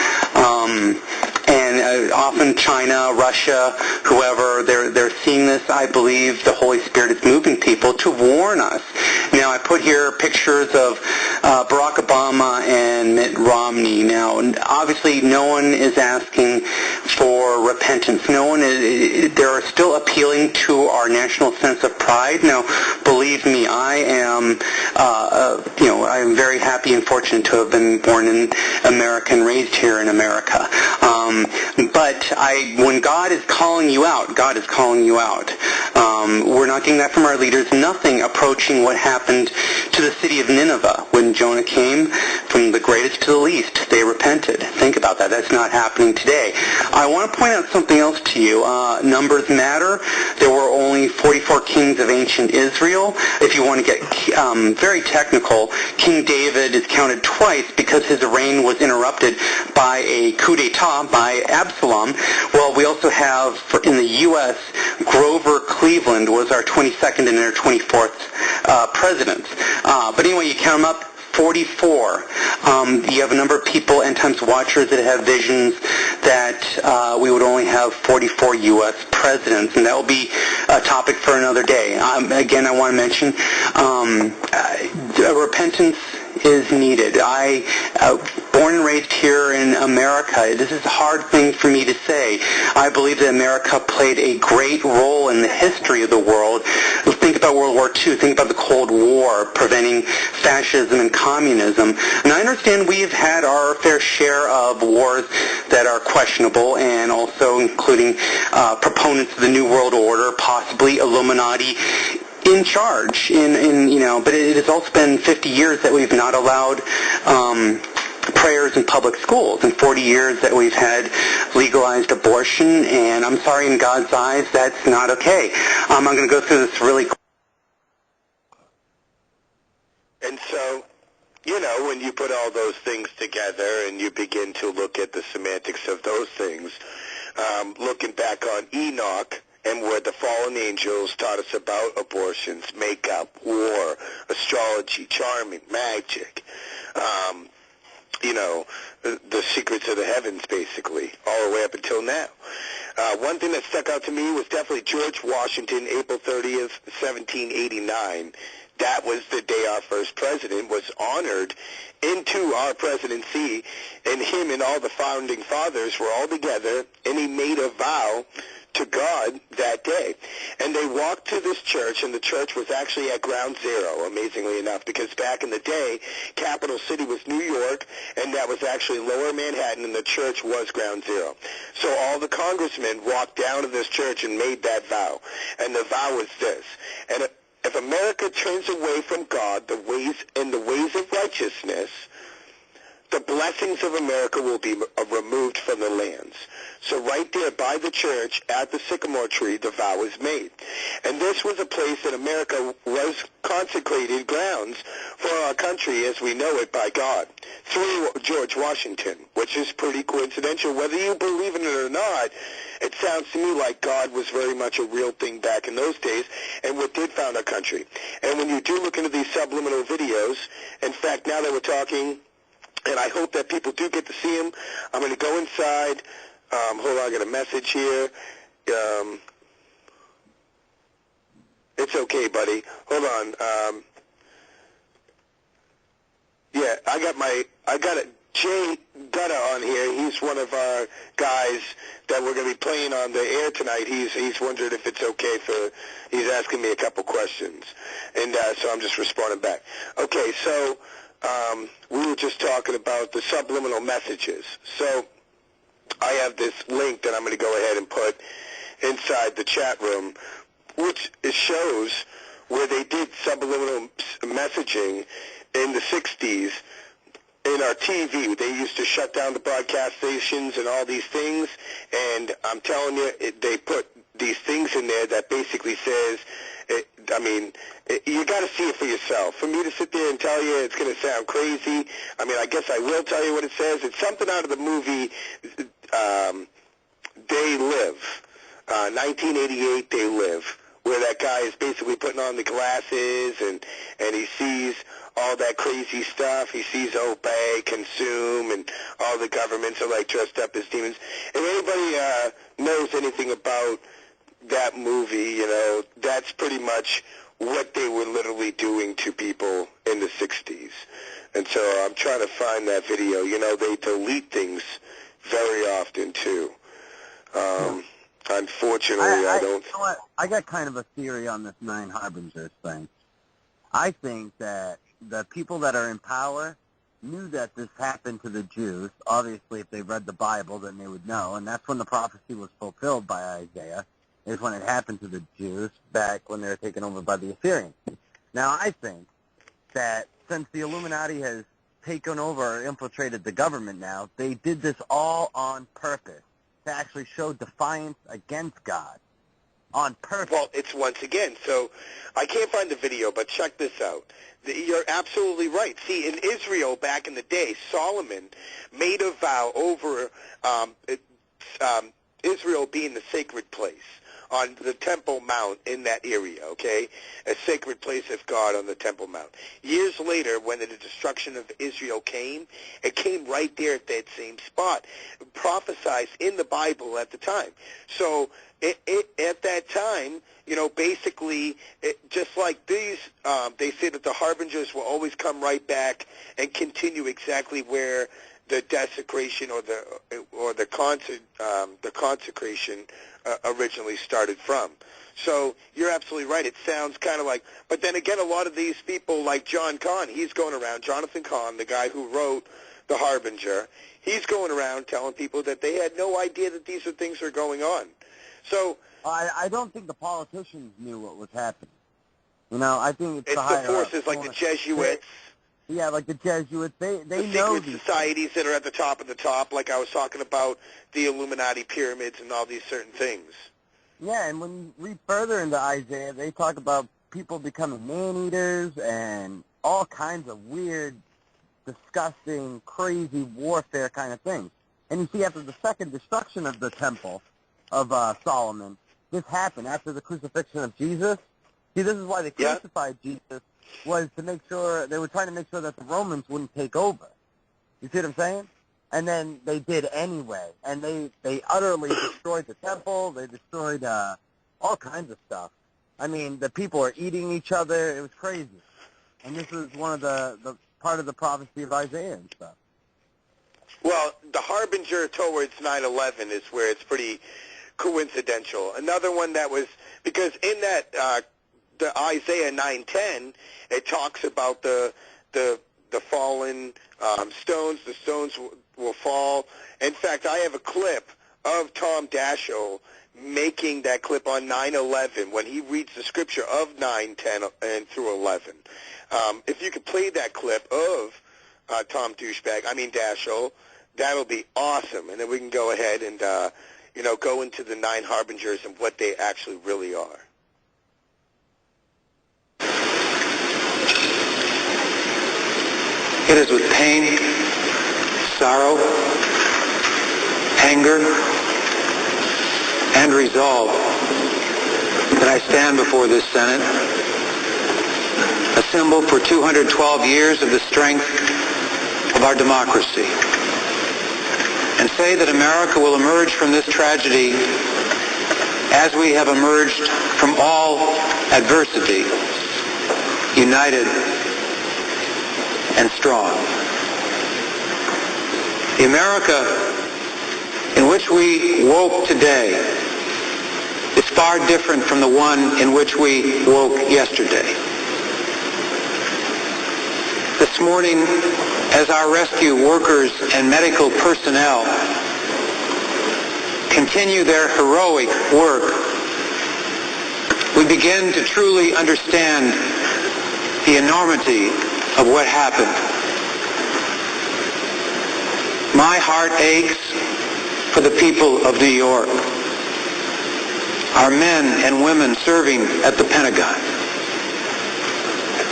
And often China, Russia, whoever, they're seeing this. I believe the Holy Spirit is moving people to warn us. Now, I put here pictures of Barack Obama and Mitt Romney. Now, obviously, no one is asking for repentance. No one is. They're still appealing to our national sense of pride. Now, believe me, I am. I am very happy and fortunate to have been born in America and raised here in America. But when God is calling you out, God is calling you out. We're not getting that from our leaders. Nothing approaching what happened to the city of Nineveh when Jonah came. From the greatest to the least, they repented. Think about that. That's not happening today. I want to point out something else to you. Numbers matter. There were only 44 kings of ancient Israel. If you want to get very technical, King David is counted twice because his reign was interrupted by a coup d'etat by Absalom. Well, we also have, in the U.S., Grover Cleveland was our 22nd and our 24th presidents. But anyway, you count them up, 44. You have a number of people, end times watchers, that have visions that we would only have 44 U.S. presidents, and that will be a topic for another day. Again, I want to mention repentance is needed. Born and raised here in America, this is a hard thing for me to say. I believe that America played a great role in the history of the world. Think about World War II. Think about the Cold War, preventing fascism and communism. And I understand we've had our fair share of wars that are questionable, and also including proponents of the New World Order, possibly Illuminati in charge, but it has also been 50 years that we've not allowed prayers in public schools, and 40 years that we've had legalized abortion, and I'm sorry, in God's eyes, that's not okay. I'm going to go through this really quick. And so, when you put all those things together and you begin to look at the semantics of those things, looking back on Enoch, and where the fallen angels taught us about abortions, makeup, war, astrology, charming, magic, the secrets of the heavens, basically, all the way up until now. One thing that stuck out to me was definitely George Washington, April 30th, 1789. That was the day our first president was honored into our presidency, and him and all the founding fathers were all together, and he made a vow to God that day. And they walked to this church, and the church was actually at ground zero, amazingly enough, because back in the day, capital city was New York, and that was actually lower Manhattan, and the church was ground zero. So all the congressmen walked down to this church and made that vow. And the vow was this: and if America turns away from God, the ways of righteousness, the blessings of America will be removed from the lands. So right there by the church at the sycamore tree, the vow was made. And this was a place that America was consecrated grounds for our country as we know it by God through George Washington, which is pretty coincidental. Whether you believe in it or not, it sounds to me like God was very much a real thing back in those days and what did found our country. And when you do look into these subliminal videos, in fact, now that we're talking, and I hope that people do get to see them, I'm going to go inside Hold on, I got a message here. It's okay, buddy. Hold on. Yeah, I got a Jay Gudda on here. He's one of our guys that we're going to be playing on the air tonight. He's wondered if it's okay he's asking me a couple questions. And so I'm just responding back. Okay, so we were just talking about the subliminal messages. So I have this link that I'm going to go ahead and put inside the chat room, which it shows where they did subliminal messaging in the 60s in our TV. They used to shut down the broadcast stations and all these things, and I'm telling you, they put these things in there that basically says, you got to see it for yourself. For me to sit there and tell you it's going to sound crazy, I guess I will tell you what it says. It's something out of the movie They Live, 1988 They Live, where that guy is basically putting on the glasses and he sees all that crazy stuff. He sees obey, consume, and all the governments are like dressed up as demons. If anybody knows anything about that movie, that's pretty much what they were literally doing to people in the 60s. And so I'm trying to find that video. They delete things very often, too. Unfortunately, I don't... You know what? I got kind of a theory on this 9 Harbingers thing. I think that the people that are in power knew that this happened to the Jews. Obviously, if they read the Bible, then they would know. And that's when the prophecy was fulfilled by Isaiah, is when it happened to the Jews back when they were taken over by the Assyrians. Now, I think that since the Illuminati has taken over or infiltrated the government now, they did this all on purpose to actually show defiance against God. On purpose. Well, it's once again. So I can't find the video, but check this out. You're absolutely right. See, in Israel back in the day, Solomon made a vow over Israel being the sacred place on the Temple Mount in that area, okay? A sacred place of God on the Temple Mount. Years later, when the destruction of Israel came, it came right there at that same spot, prophesied in the Bible at the time. So at that time, basically, just like these, they say that the harbingers will always come right back and continue exactly where the desecration or the consecration originally started from. So you're absolutely right. It sounds kind of like, but then again, a lot of these people, like John Kahn, he's going around, Jonathan Kahn, the guy who wrote The Harbinger, he's going around telling people that they had no idea that these things are going on. So I don't think the politicians knew what was happening. I think it's the forces like the Jesuits. Yeah, like the Jesuits. They the know secret societies that are at the top of the top, like I was talking about the Illuminati pyramids and all these certain things. Yeah, and when you read further into Isaiah, they talk about people becoming man-eaters and all kinds of weird, disgusting, crazy warfare kind of things. And you see, after the second destruction of the temple of Solomon, this happened after the crucifixion of Jesus. See, this is why they crucified Jesus, was to make sure, they were trying to make sure that the Romans wouldn't take over. You see what I'm saying? And then they did anyway. And they utterly destroyed the temple. They destroyed all kinds of stuff. The people are eating each other. It was crazy. And this is one of the part of the prophecy of Isaiah and stuff. Well, the harbinger towards 9/11 is where it's pretty coincidental. Another one that was, because in that the Isaiah 9:10, it talks about the fallen stones. The stones will fall. In fact, I have a clip of Tom Daschle making that clip on 9/11 when he reads the scripture of 9, 10, and through 11. If you could play that clip of Tom Daschle, that'll be awesome. And then we can go ahead and go into the 9 harbingers and what they actually really are. It is with pain, sorrow, anger, and resolve that I stand before this Senate, a symbol for 212 years of the strength of our democracy. and say that America will emerge from this tragedy as we have emerged from all adversity, united and strong. The America in which we woke today is far different from the one in which we woke yesterday. This morning, as our rescue workers and medical personnel continue their heroic work, we begin to truly understand the enormity of what happened. My heart aches for the people of New York, our men and women serving at the Pentagon,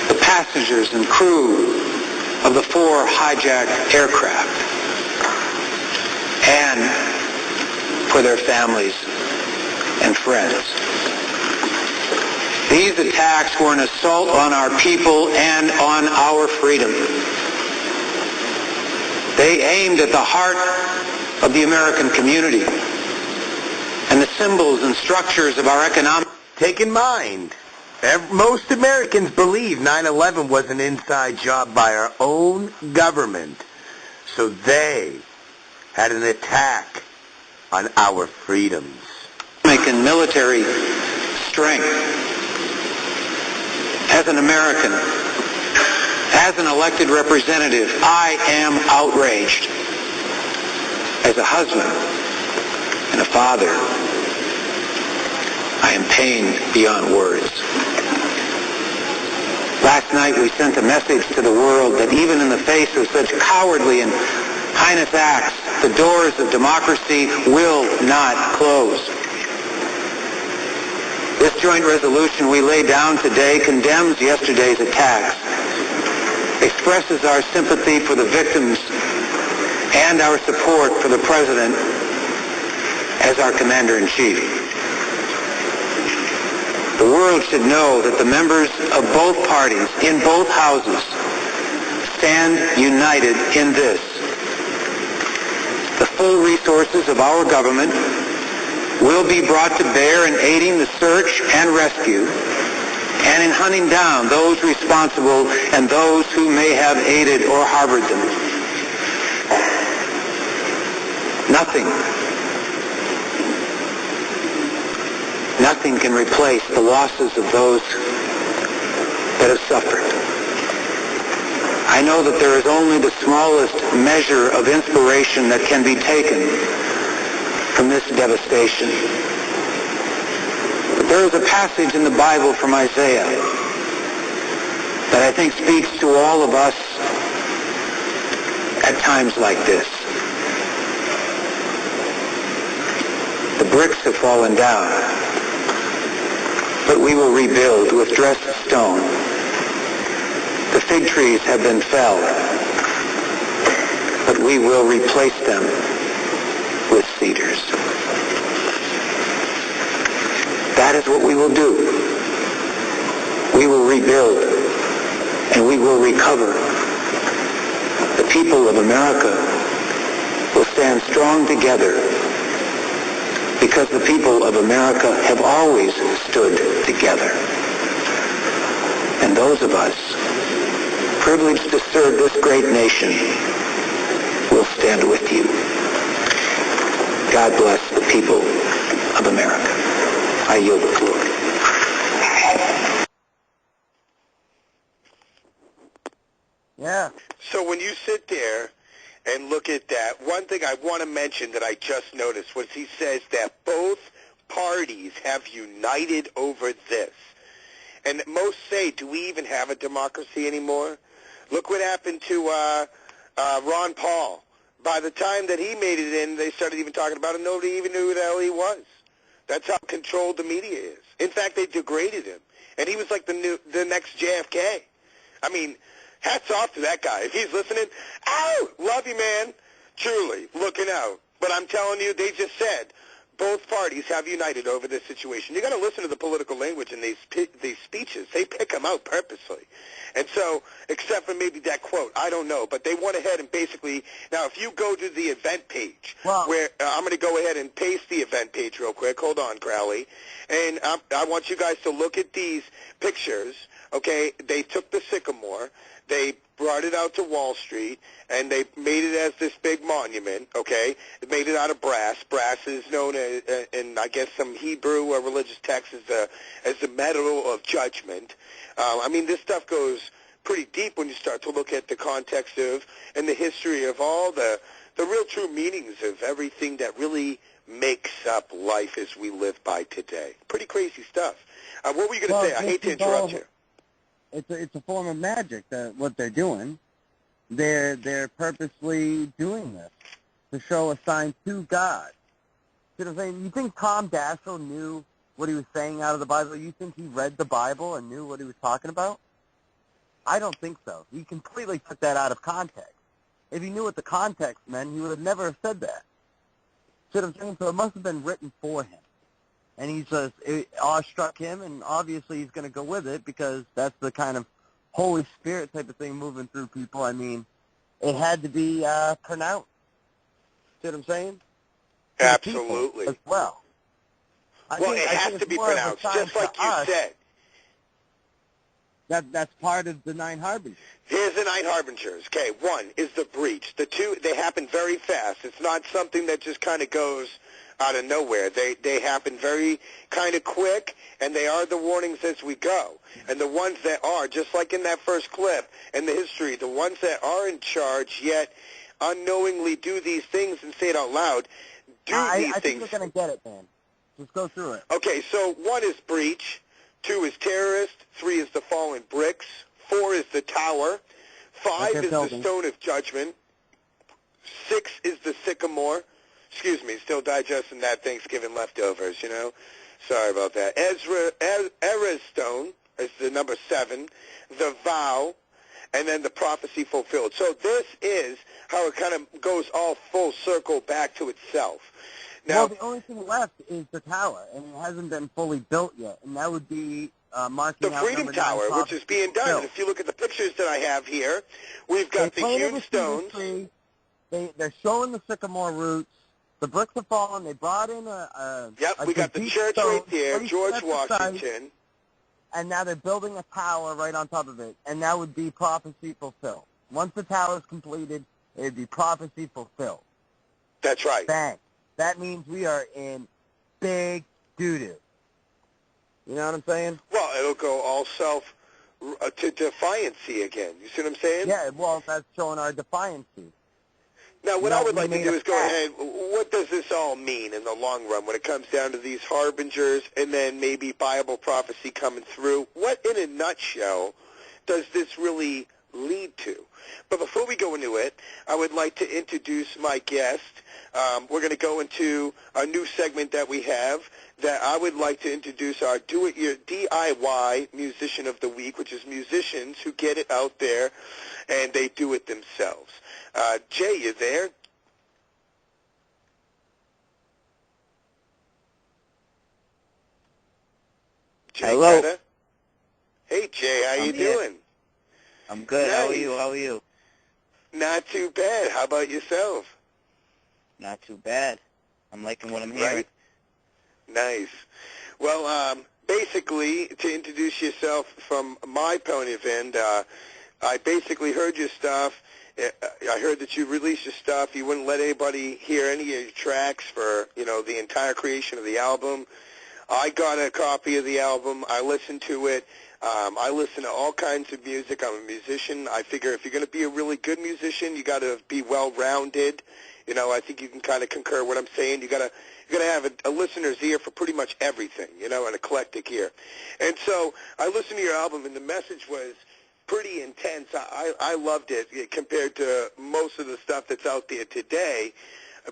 the passengers and crew of the 4 hijacked aircraft, and for their families and friends. These attacks were an assault on our people and on our freedom. They aimed at the heart of the American community and the symbols and structures of our economic... Take in mind, most Americans believe 9/11 was an inside job by our own government, so they had an attack on our freedoms. ...and military strength. As an American, as an elected representative, I am outraged. As a husband and a father, I am pained beyond words. Last night we sent a message to the world that even in the face of such cowardly and heinous acts, the doors of democracy will not close. This joint resolution we lay down today condemns yesterday's attacks, expresses our sympathy for the victims and our support for the President as our Commander-in-Chief. The world should know that the members of both parties in both houses stand united in this. The full resources of our government will be brought to bear in aiding the search and rescue and in hunting down those responsible and those who may have aided or harbored them. Nothing can replace the losses of those that have suffered. I know that there is only the smallest measure of inspiration that can be taken from this devastation. But there is a passage in the Bible from Isaiah that I think speaks to all of us at times like this. The bricks have fallen down, but we will rebuild with dressed stone. The fig trees have been felled, but we will replace them with cedars. That is what we will do. We will rebuild and we will recover. The people of America will stand strong together because the people of America have always stood together. And those of us privileged to serve this great nation will stand with you. God bless the people of America. I yield the floor. Yeah. So when you sit there and look at that, one thing I want to mention that I just noticed was he says that both parties have united over this. And most say, do we even have a democracy anymore? Look what happened to Ron Paul. By the time that he made it in, they started even talking about him. Nobody even knew who the hell he was. That's how controlled the media is. In fact, they degraded him. And he was like the next JFK. I mean, hats off to that guy. If he's listening, ow, love you, man. Truly, looking out. But I'm telling you, they just said, both parties have united over this situation. You got to listen to the political language in these speeches. They pick them out purposely. And so, except for maybe that quote, I don't know, but they went ahead and basically, now if you go to the event page, where I'm going to go ahead and paste the event page real quick. Hold on, Crowley. And I want you guys to look at these pictures, okay? They took the sycamore, they brought it out to Wall Street, and they made it as this big monument, okay? They made it out of brass. Brass is known as, in I guess some Hebrew or religious texts, as the metal of judgment. I mean, this stuff goes pretty deep when you start to look at the context of and the history of all the real true meanings of everything that really makes up life as we live by today. Pretty crazy stuff. What were you going to say? I hate to interrupt you. It's a form of magic, what they're doing. They're purposely doing this to show a sign to God. You know what I'm saying? You think Tom Daschle knew what he was saying out of the Bible? You think he read the Bible and knew what he was talking about? I don't think so. He completely took that out of context. If he knew what the context meant, he would have never have said that. See what I'm saying? So it must have been written for him. And it awestruck him, and obviously he's going to go with it because that's the kind of Holy Spirit type of thing moving through people. I mean, it had to be pronounced. See what I'm saying? Absolutely. As well. It has to be pronounced, just like you said. That's part of the 9 Harbingers. Here's the 9 Harbingers. Okay, 1 is the breach. The 2, they happen very fast. It's not something that just kind of goes out of nowhere. They happen very kind of quick, and they are the warnings as we go. And the ones that are, just like in that first clip in the history, the ones that are in charge yet unknowingly do these things and say it out loud, these things. I think you're going to get it, man. Just go through it. Okay, so 1 is breach, 2 is terrorist, 3 is the fallen bricks, 4 is the tower, 5 is the stone of judgment, 6 is the sycamore. Excuse me, still digesting that Thanksgiving leftovers, you know. Sorry about that. Ezra's stone is the number 7, the vow, and then the prophecy fulfilled. So this is how it kind of goes all full circle back to itself. Now, the only thing left is the tower, and it hasn't been fully built yet, and that would be marking the out Freedom Tower, which is being done. And if you look at the pictures that I have here, we've got the huge stones. They're showing the sycamore roots. The bricks have fallen. They brought in we got the church right there, George Washington. And now they're building a tower right on top of it, and that would be prophecy fulfilled. Once the tower is completed, it would be prophecy fulfilled. That's right. Bang. That means we are in big doo-doo. You know what I'm saying? Well, it'll go all to defiancy again. You see what I'm saying? Yeah, well, that's showing our defiancy. Now, what I would like to do is go ahead, what does this all mean in the long run when it comes down to these harbingers and then maybe Bible prophecy coming through? What, in a nutshell, does this really lead to? But before we go into it, I would like to introduce my guest. We're going to go into a new segment that we have that I would like to introduce our DIY Musician of the Week, which is musicians who get it out there and they do it themselves. Jay, you there? Jay Hello. Gudda? Hey, Jay, how you doing? I'm good. Nice. How are you? Not too bad. How about yourself? Not too bad. I'm liking what I'm hearing. Right. Nice. Well, basically, to introduce yourself from my point of view, I basically heard your stuff. I heard that you released your stuff. You wouldn't let anybody hear any of your tracks for, the entire creation of the album. I got a copy of the album. I listened to it. I listen to all kinds of music. I'm a musician. I figure if you're going to be a really good musician, you got to be well-rounded. I think you can kind of concur what I'm saying. You got to have a listener's ear for pretty much everything, an eclectic ear. And so I listened to your album, and the message was pretty intense. I loved it compared to most of the stuff that's out there today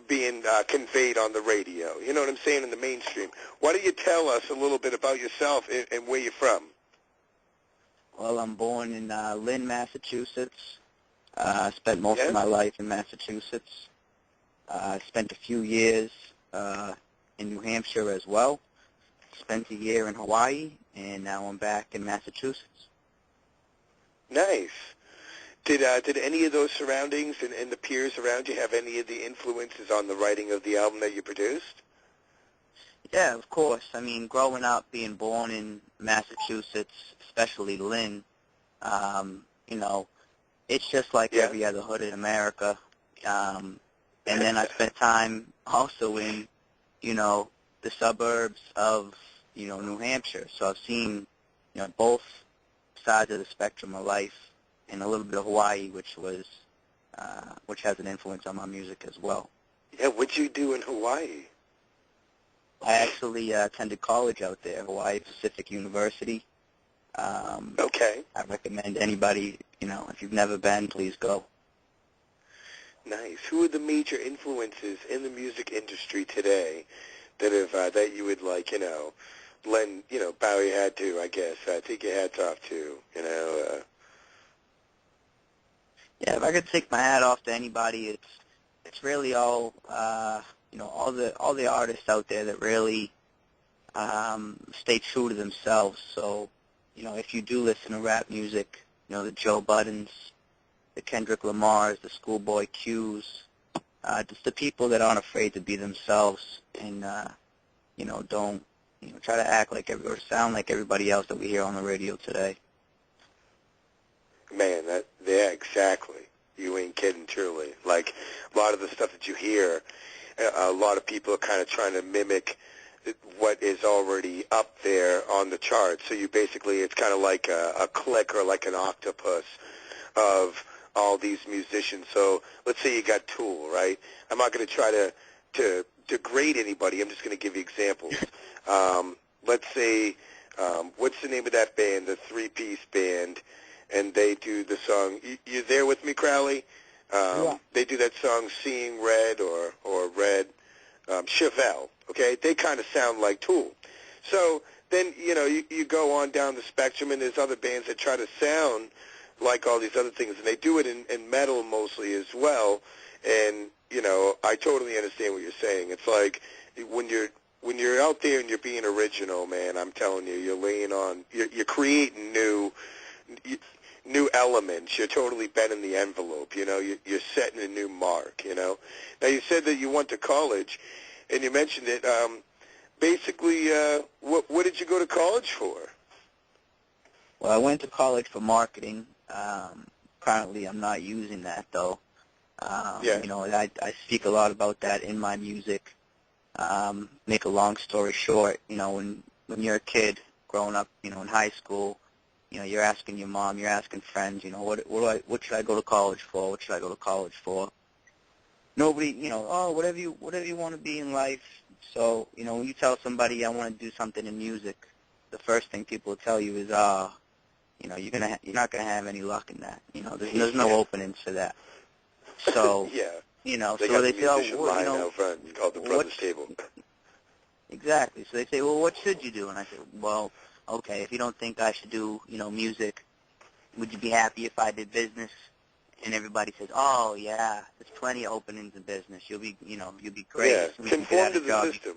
being conveyed on the radio. You know what I'm saying, in the mainstream. Why don't you tell us a little bit about yourself and where you're from? Well, I'm born in Lynn, Massachusetts. I spent most of my life in Massachusetts. I spent a few years in New Hampshire as well. Spent a year in Hawaii, and now I'm back in Massachusetts. Nice. Did any of those surroundings and the peers around you have any of the influences on the writing of the album that you produced? Yeah, of course. I mean, growing up, being born in Massachusetts, especially Lynn, you know, it's just like every other hood in America. And then I spent time also in, you know, the suburbs of, you know, New Hampshire. So I've seen, you know, both sides of the spectrum of life, and a little bit of Hawaii, which has an influence on my music as well. Yeah, what'd you do in Hawaii? I actually attended college out there, Hawaii Pacific University. Okay. I recommend anybody, you know, if you've never been, please go. Nice. Who are the major influences in the music industry today that have that you would like, you know, lend, you know, bow your hat to, I guess, take your hats off to, you know? Yeah, if I could take my hat off to anybody, it's really all you know, all the artists out there that really stay true to themselves. So, you know, if you do listen to rap music, you know, the Joe Buddens, the Kendrick Lamars, the Schoolboy Qs, just the people that aren't afraid to be themselves and you know, don't, you know, try to act like or sound like everybody else that we hear on the radio today. Man, yeah, exactly. You ain't kidding, truly. Like, a lot of the stuff that you hear, a lot of people are kind of trying to mimic what is already up there on the charts. So you basically, it's kind of like a clique or like an octopus of all these musicians. So let's say you got Tool, right? I'm not going to try to degrade anybody. I'm just going to give you examples. Let's say, what's the name of that band, the three-piece band, and they do the song, you there with me, Crowley? Yeah. They do that song, Seeing Red or Red, Chevelle, okay? They kind of sound like Tool. So then, you know, you go on down the spectrum, and there's other bands that try to sound like all these other things, and they do it in metal mostly as well. And, you know, I totally understand what you're saying. It's like when you're out there and you're being original, man, I'm telling you, you're creating new elements. You're totally bending the envelope, you know. You're setting a new mark, you know. Now, you said that you went to college, and you mentioned it. Basically, what did you go to college for? Well, I went to college for marketing. Currently, I'm not using that, though. You know, I speak a lot about that in my music. Make a long story short, you know, when you're a kid growing up, you know, in high school, you know, you're asking your mom, you're asking friends, you know, what should I go to college for? What should I go to college for? Nobody, you know, oh, whatever you want to be in life. So, you know, when you tell somebody I want to do something in music, the first thing people will tell you is, you know, you're not gonna have any luck in that. You know, there's no openings for that. So, you know, so they say, oh, well, you know, out front called the Brothers Table. Exactly. So they say, well, what should you do? And I say, well, okay, if you don't think I should do, you know, music, would you be happy if I did business? And everybody says, oh, yeah, there's plenty of openings in business. You'll be great. Yeah, conform to the system.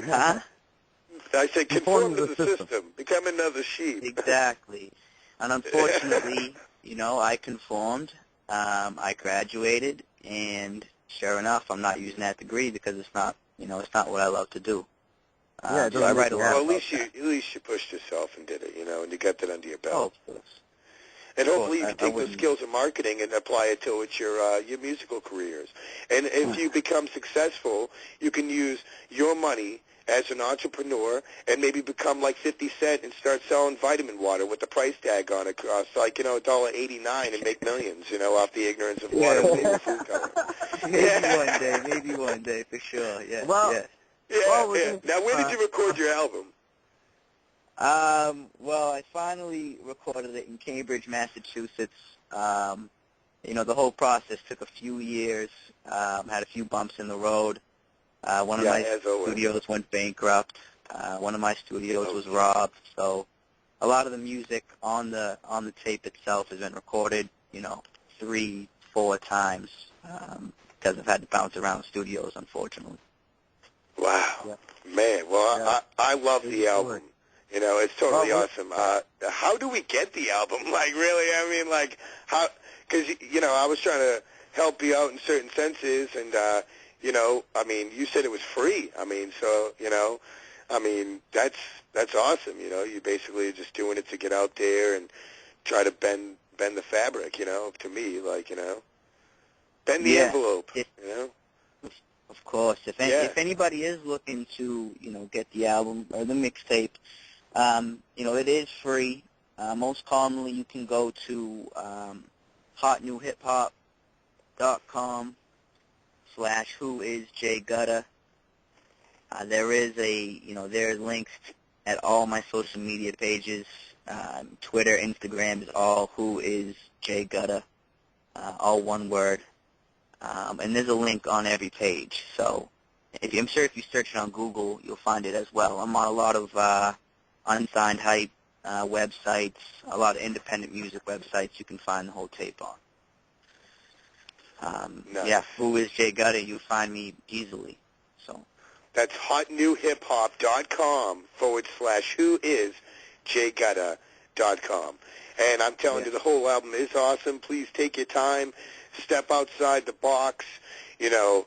Huh? I say conform to the system. Become another sheep. Exactly. And unfortunately, you know, I conformed. I graduated, and sure enough, I'm not using that degree because it's not, you know, it's not what I love to do. So I write a lot. Well, at least you pushed yourself and did it, you know, and you got that under your belt. Oh, of course. And hopefully you can take those skills in marketing and apply it to your musical careers. And if you become successful, you can use your money as an entrepreneur and maybe become like 50 Cent and start selling vitamin water with the price tag on it, like, you know, $1.89 and make millions, you know, off the ignorance of water and food color. Maybe one day, for sure. Yeah. Well, yeah. Now, where did you record your album? Well, I finally recorded it in Cambridge, Massachusetts. You know, the whole process took a few years. Had a few bumps in the road. One of my studios went bankrupt. One of my studios was robbed. So a lot of the music on the tape itself has been recorded, you know, 3-4 times because I've had to bounce around studios, unfortunately. Wow. Yep. Man, well, Yeah. I love the album. You know, it's totally awesome. How do we get the album? Like, really, I mean, like, how, because, you know, I was trying to help you out in certain senses, and, you know, I mean, you said it was free. I mean, so, you know, I mean, that's awesome, you know. You basically are just doing it to get out there and try to bend the fabric, you know, to me, like, you know. Bend the envelope, you know. Of course. If anybody is looking to, you know, get the album or the mixtape, you know, it is free. Most commonly, you can go to hotnewhiphop.com/whoisjaygudda. There is there's links at all my social media pages. Twitter, Instagram is all Who Is Jay Gudda, all one word. And there's a link on every page. So I'm sure if you search it on Google, you'll find it as well. I'm on a lot of unsigned hype websites, a lot of independent music websites you can find the whole tape on. Nice. Yeah, Who Is Jay Gudda, you'll find me easily. So that's hotnewhiphop.com/whoisjaygudda.com. And I'm telling you, the whole album is awesome. Please take your time. Step outside the box, you know,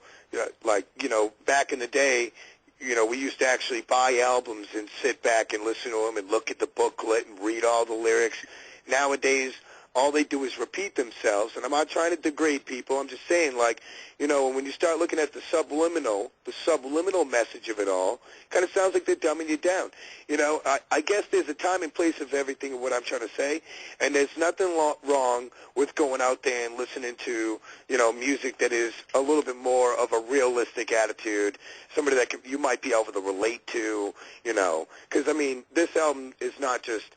like, you know, back in the day, you know, we used to actually buy albums and sit back and listen to them and look at the booklet and read all the lyrics. Nowadays, all they do is repeat themselves, and I'm not trying to degrade people. I'm just saying, like, you know, when you start looking at the subliminal message of it all, kind of sounds like they're dumbing you down. You know, I guess there's a time and place of everything of what I'm trying to say, and there's nothing wrong with going out there and listening to, you know, music that is a little bit more of a realistic attitude, somebody that you might be able to relate to, you know, because, I mean, this album is not just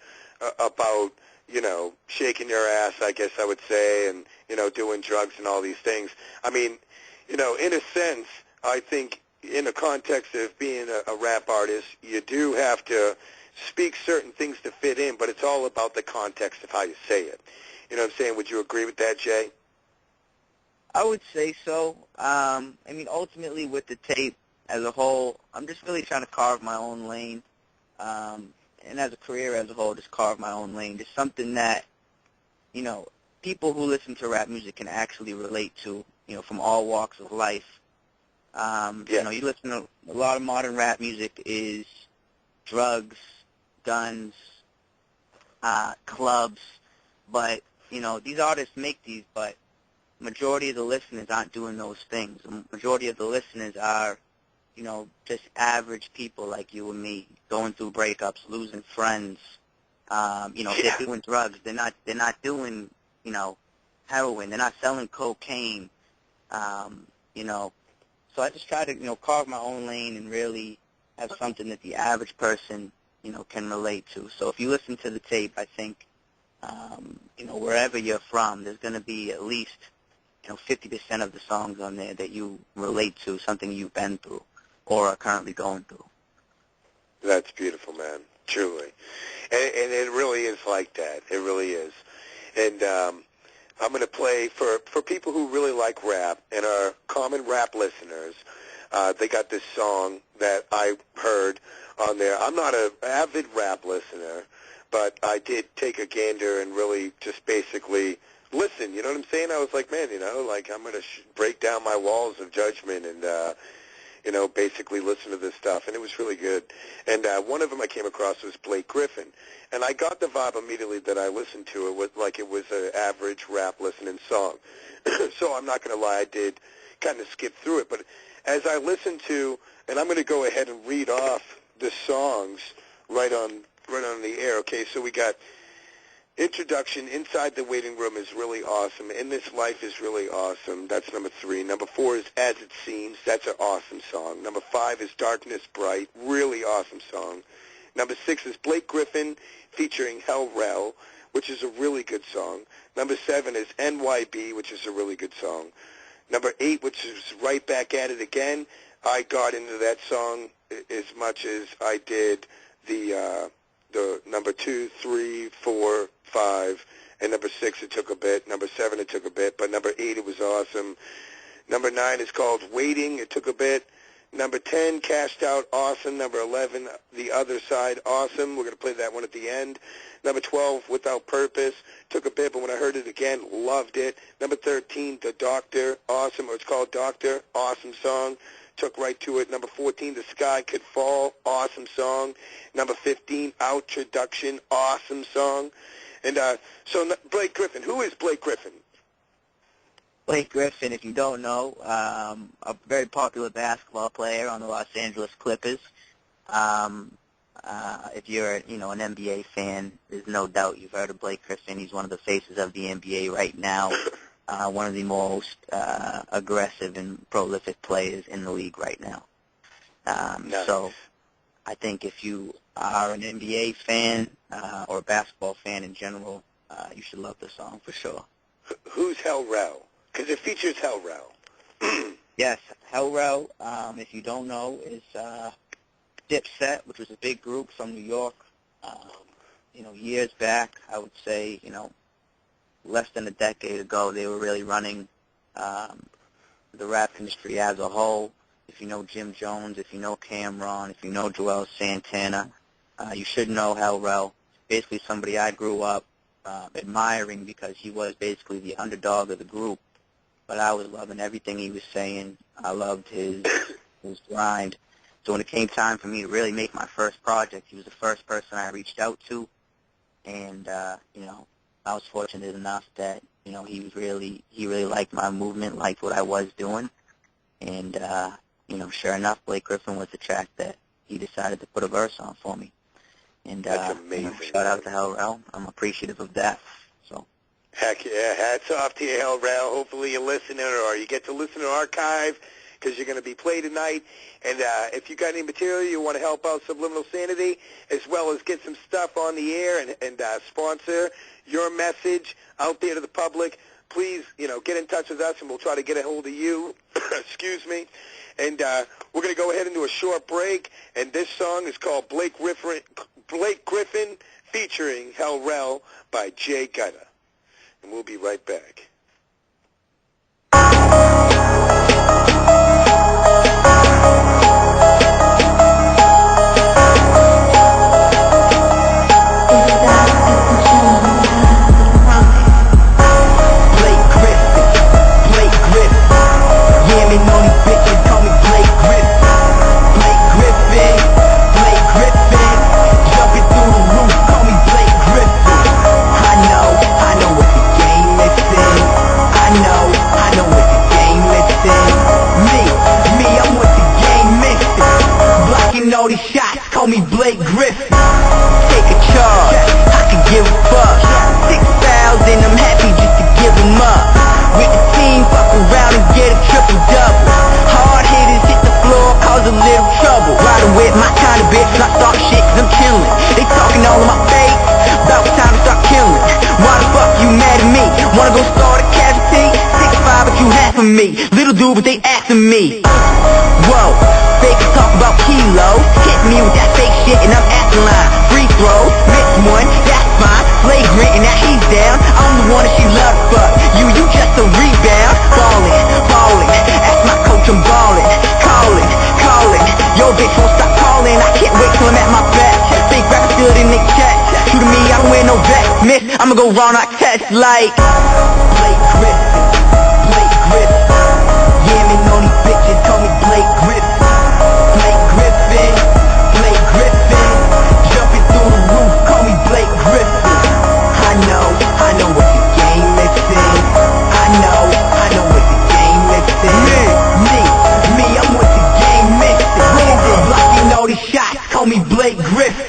about, you know, shaking your ass, I guess I would say, and, you know, doing drugs and all these things. I mean, you know, in a sense, I think in the context of being a rap artist, you do have to speak certain things to fit in, but it's all about the context of how you say it. You know what I'm saying? Would you agree with that, Jay? I would say so. I mean, ultimately with the tape as a whole, I'm just really trying to carve my own lane. And as a career as a whole, just carve my own lane. Just something that, you know, people who listen to rap music can actually relate to, you know, from all walks of life. You know, you listen to a lot of modern rap music is drugs, guns, clubs, but, you know, these artists make these, but majority of the listeners aren't doing those things. The majority of the listeners are, you know, just average people like you and me, going through breakups, losing friends. You know, they're doing drugs. They're not doing, you know, heroin. They're not selling cocaine. You know, so I just try to, you know, carve my own lane and really have something that the average person, you know, can relate to. So if you listen to the tape, I think, you know, wherever you're from, there's going to be at least, you know, 50% of the songs on there that you relate to, something you've been through or are currently going through. That's beautiful, man, truly. And it really is like that. It really is. And I'm going to play, for people who really like rap and are common rap listeners, they got this song that I heard on there. I'm not an avid rap listener, but I did take a gander and really just basically listen. You know what I'm saying? I was like, man, you know, like I'm going to break down my walls of judgment and, you know, basically listen to this stuff, and it was really good. And one of them I came across was Blake Griffin, and I got the vibe immediately that I listened to it was like it was an average rap listening song. So I'm not going to lie, I did kind of skip through it, but as I listened to, and I'm going to go ahead and read off the songs right on the air. Okay, so we got Introduction, Inside the Waiting Room is really awesome. In This Life is really awesome. That's number 3. Number 4 is As It Seems. That's an awesome song. Number 5 is Darkness Bright. Really awesome song. Number 6 is Blake Griffin featuring Hell Rel, which is a really good song. Number 7 is NYB, which is a really good song. Number 8, which is Right Back at It Again. I got into that song as much as I did the number 2, 3, 4, 5, and number 6 it took a bit. Number 7 it took a bit, but number 8 it was awesome. Number 9 is called Waiting. It took a bit. Number 10, Cashed Out, awesome. Number 11, The Other Side, awesome. We're going to play that one at the end. Number 12, Without Purpose. Took a bit, but when I heard it again, loved it. Number 13, The Doctor, awesome. Or it's called Doctor, awesome song. Took right to it. Number 14, The Sky Could Fall, awesome song. Number 15, Outroduction, awesome song. And so Blake Griffin, who is Blake Griffin? Blake Griffin, if you don't know, a very popular basketball player on the Los Angeles Clippers. If you're, an NBA fan, there's no doubt you've heard of Blake Griffin. He's one of the faces of the NBA right now, one of the most aggressive and prolific players in the league right now. Nice. So I think if you are an NBA fan or a basketball fan in general, you should love the song for sure. Who's Hell Rell? Because it features Hell Rell. Yes, Hell Rell, if you don't know, is Dipset, which was a big group from New York. Years back, I would say, less than a decade ago, they were really running the rap industry as a whole. If you know Jim Jones, if you know Cameron, if you know Joel Santana, you should know Hell Rell. Basically somebody I grew up admiring because he was basically the underdog of the group. But I was loving everything he was saying. I loved his grind. So when it came time for me to really make my first project, he was the first person I reached out to. And, I was fortunate enough that, he really liked my movement, liked what I was doing. And, sure enough, Blake Griffin was the track that he decided to put a verse on for me. And, that's amazing. Shout out to Hell Rell. I'm appreciative of that. So. Heck yeah, hats off to you, Hell Rell. Hopefully you listen or you get to listen to archive because you're going to be played tonight. And if you got any material you want to help out Subliminal Sanity, as well as get some stuff on the air and sponsor your message out there to the public, please, get in touch with us and we'll try to get a hold of you. Excuse me. And we're going to go ahead and do a short break. And this song is called Blake Griffin featuring Hell Rell by Jay Gudda. And we'll be right back. All these shots, call me Blake Griffin. Take a charge, I can give a fuck. 6,000, I'm happy just to give them up. With the team, fuck around and get a triple-double. Hard hitters hit the floor, cause a little trouble. Riding with my kind of bitch, not start shit cause I'm chillin'. They talking all in my face, about time to start killing. Why the fuck you mad at me? Wanna go start a casualty? 6'5", but you half of me. Little dude, but they asking me. Whoa, they can talk about kilos. Hit me with that fake shit and I'm at the line. Free throw, miss one, that's fine. Flagrant and now he's down. I'm the one that she loves, fuck you just a rebound. Ballin', ask my coach I'm ballin'. Callin', yo bitch won't stop calling. I can't wait till I'm at my best. Fake rappers still in their chest. True to me, I don't wear no vest. Miss, I'ma go wrong, I test like Blake Griffin. Yeah, man, all these bitches call me Blake Griffin. Jumping through the roof, call me Blake Griffin. I know what the game missing. I know what the game missing. Me, I'm what the game missing. Blocking all these shots, call me Blake Griffin.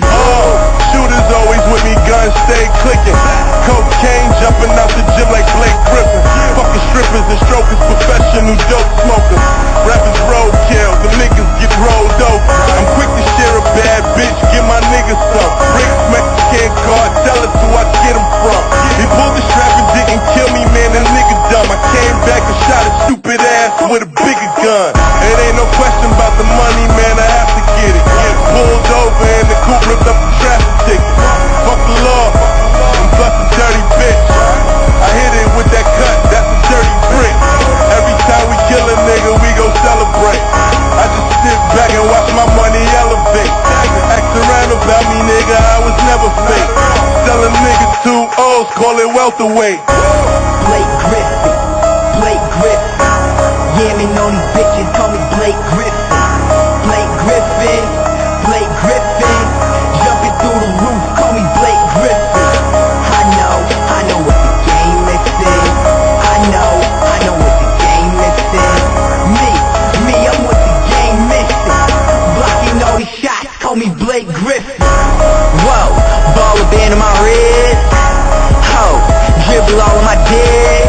Shooters always with me, guns stay clicking. Cocaine jumping out the gym like Blake Griffin. Fucking strippers and strokers, professional dope smokers. Rappers roadkill, the niggas get rolled over. I'm quick to share a bad bitch, give my niggas some. Rick's Mexican cartel, that's who I get him from. He pulled the strap and didn't kill me, man, that nigga dumb. I came back and shot his stupid ass with a bigger gun. It ain't no question about the money, man, I have to get it. Pulled over and the coupe ripped up the traffic ticket. Fuck the law, and plus a dirty bitch. I hit it with that cut, that's a dirty brick. Every time we kill a nigga, we go wealth away. Blake Griffin, Blake Griffin. Yeah, me know these bitches call me Blake Griffin. Blake Griffin, Blake Griffin. Jumping through the roof, call me Blake Griffin. I know what the game is in. I know what the game is in. Me, I'm what the game missing. Blocking all these shots, call me Blake Griffin. Whoa, baller band on my wrist. Ho, dribble all of my dick.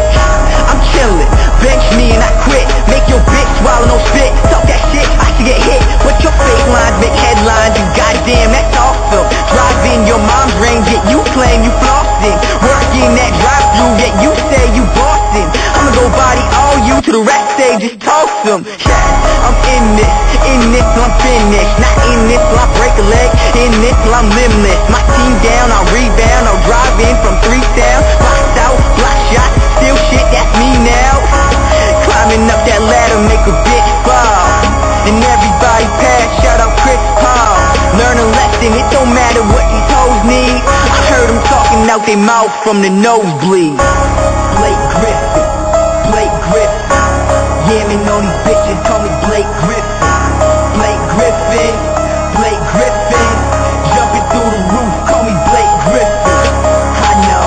I'm chillin', bench me and I quit. Make your bitch swallow no spit. Talk that shit, I should get hit. What's your fake lines, make headlines, and goddamn, that's awesome. Drive in your mom's range, yet you claim you flossing. Working that drive-thru, yet you say you bossing. I'ma go body all you to the rap stage, just toss them. Yeah, I'm in this till I'm finished. Not in this till I break a leg, in this till I'm limbless. My team down, I'll rebound, I'll drive in from 3 down. Box out, block shot, still shit, that's me now. Climbing up that ladder, make a bitch fall. And everybody pass, shout out Chris Paul. Learn a lesson, it don't matter what these hoes need. I heard them talking out their mouth from the nosebleed. Blake Griffin, Blake Griffin. Yeah, me know these bitches call me Blake Griffin. Blake Griffin, Blake Griffin. Jumping through the roof, call me Blake Griffin. I know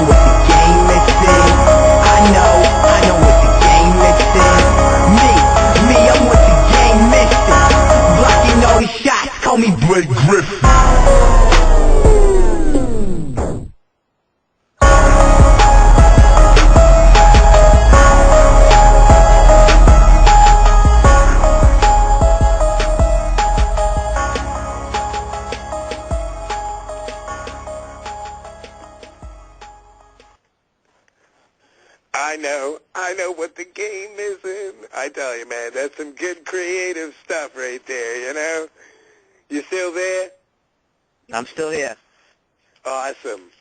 what the game is in. I know what the game is in. Me, I'm what the game missing. Blocking all these shots, call me Blake Griffin. I know what the game is in. I tell you, man, that's some good creative stuff right there, you know? You still there? I'm still here. Awesome.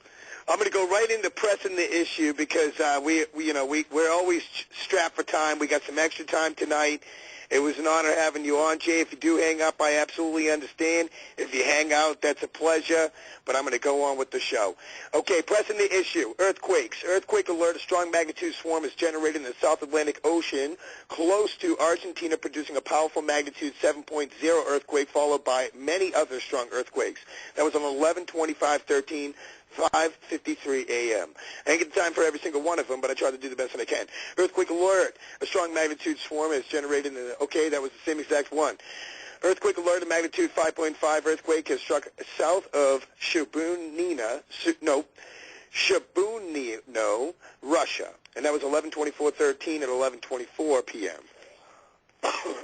I'm going to go right into pressing the issue because we're always strapped for time. We got some extra time tonight. It was an honor having you on, Jay. If you do hang up, I absolutely understand. If you hang out, that's a pleasure. But I'm going to go on with the show. Okay, pressing the issue. Earthquakes. Earthquake alert. A strong magnitude swarm is generated in the South Atlantic Ocean close to Argentina, producing a powerful magnitude 7.0 earthquake, followed by many other strong earthquakes. That was on 11/25/13. 5:53 a.m. I ain't get the time for every single one of them, but I try to do the best that I can. Earthquake alert. A strong magnitude swarm is generated in the... Okay, that was the same exact one. Earthquake alert. A magnitude 5.5 earthquake has struck south of Shabunino, Russia. And that was 11/24/13 at 11:24 p.m.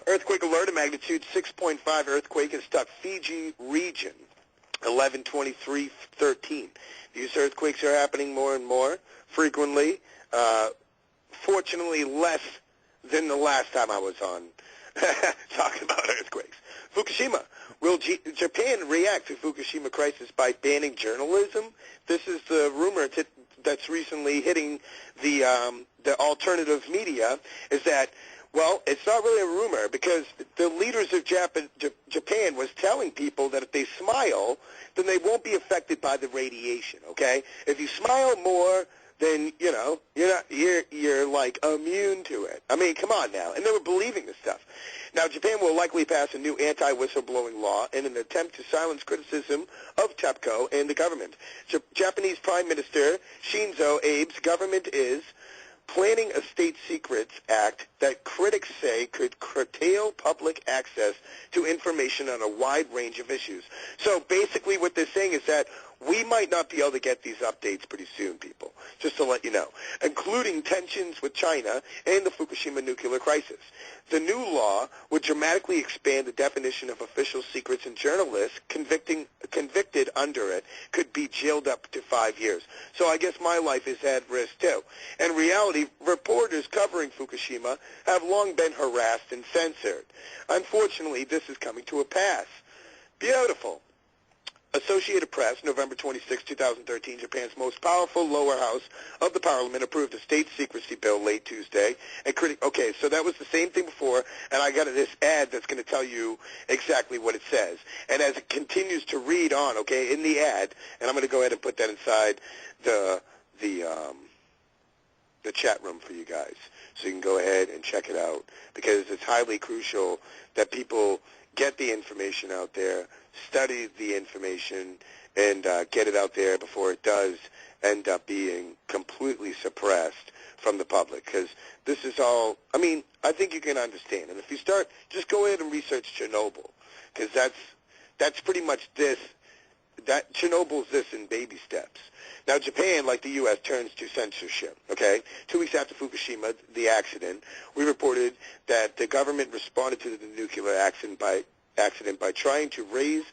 Earthquake alert. A magnitude 6.5 earthquake has struck Fiji region. 11/23/13. These earthquakes are happening more and more frequently. Fortunately, less than the last time I was on talking about earthquakes. Fukushima. Will Japan react to Fukushima crisis by banning journalism? This is the rumor that's recently hitting the alternative media. Is that, well, it's not really a rumor because the leaders of Japan was telling people that if they smile, then they won't be affected by the radiation, okay? If you smile more, then, you know, you're like immune to it. I mean, come on now. And they were believing this stuff. Now, Japan will likely pass a new anti-whistleblowing law in an attempt to silence criticism of TEPCO and the government. Japanese Prime Minister Shinzo Abe's government is planning a state secrets act that critics say could curtail public access to information on a wide range of issues. So basically what they're saying is that we might not be able to get these updates pretty soon, people, just to let you know, including tensions with China and the Fukushima nuclear crisis. The new law would dramatically expand the definition of official secrets, and journalists convicted under it could be jailed up to 5 years. So I guess my life is at risk too. In reality, reporters covering Fukushima have long been harassed and censored. Unfortunately, this is coming to a pass. Beautiful. Associated Press, November 26, 2013, Japan's most powerful lower house of the parliament approved a state secrecy bill late Tuesday. Okay, so that was the same thing before, and I got this ad that's going to tell you exactly what it says. And as it continues to read on, okay, in the ad, and I'm going to go ahead and put that inside the the chat room for you guys, so you can go ahead and check it out, because it's highly crucial that people get the information out there, study the information, and get it out there before it does end up being completely suppressed from the public. Because this is all, I mean, I think you can understand. And if you start, just go ahead and research Chernobyl, because that's pretty much this. That Chernobyl's this in baby steps. Now, Japan, like the U.S., turns to censorship, okay? 2 weeks after Fukushima, the accident, we reported that the government responded to the nuclear accident by trying to raise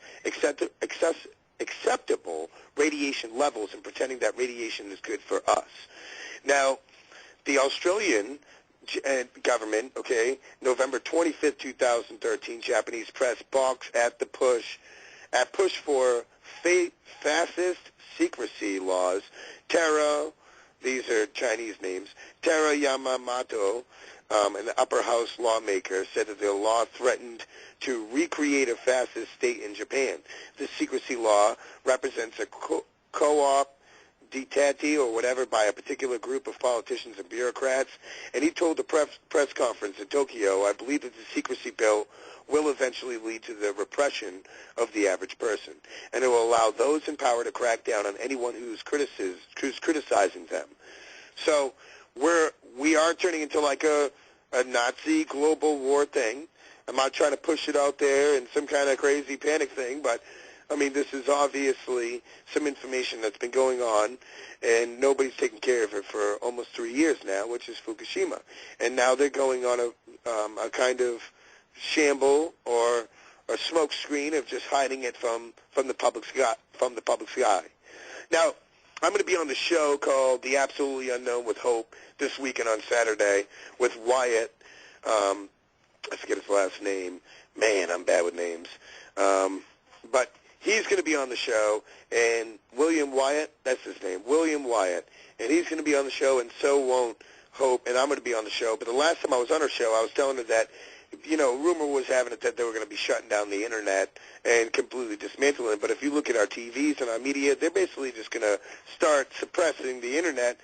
acceptable radiation levels and pretending that radiation is good for us. Now, the Australian government, okay, November 25th, 2013, Japanese press balks at push for fascist secrecy laws. Tara, these are Chinese names, Tara Yamamoto, an upper house lawmaker, said that the law threatened to recreate a fascist state in Japan. This secrecy law represents a co-op detente or whatever by a particular group of politicians and bureaucrats, and he told the press conference in Tokyo, I believe that the secrecy bill will eventually lead to the repression of the average person, and it will allow those in power to crack down on anyone who's criticizing them. So we are turning into like a Nazi global war thing. I'm not trying to push it out there in some kind of crazy panic thing, but I mean, this is obviously some information that's been going on, and nobody's taken care of it for almost 3 years now, which is Fukushima. And now they're going on a kind of shamble or a smoke screen of just hiding it from the public sky. Now, I'm going to be on the show called The Absolutely Unknown with Hope this weekend on Saturday with Wyatt. I forget his last name. Man, I'm bad with names. But he's going to be on the show, and William Wyatt, that's his name, William Wyatt, and he's going to be on the show, and so won't Hope, and I'm going to be on the show. But the last time I was on her show, I was telling her that, rumor was having it that they were going to be shutting down the Internet and completely dismantling it. But if you look at our TVs and our media, they're basically just going to start suppressing the Internet,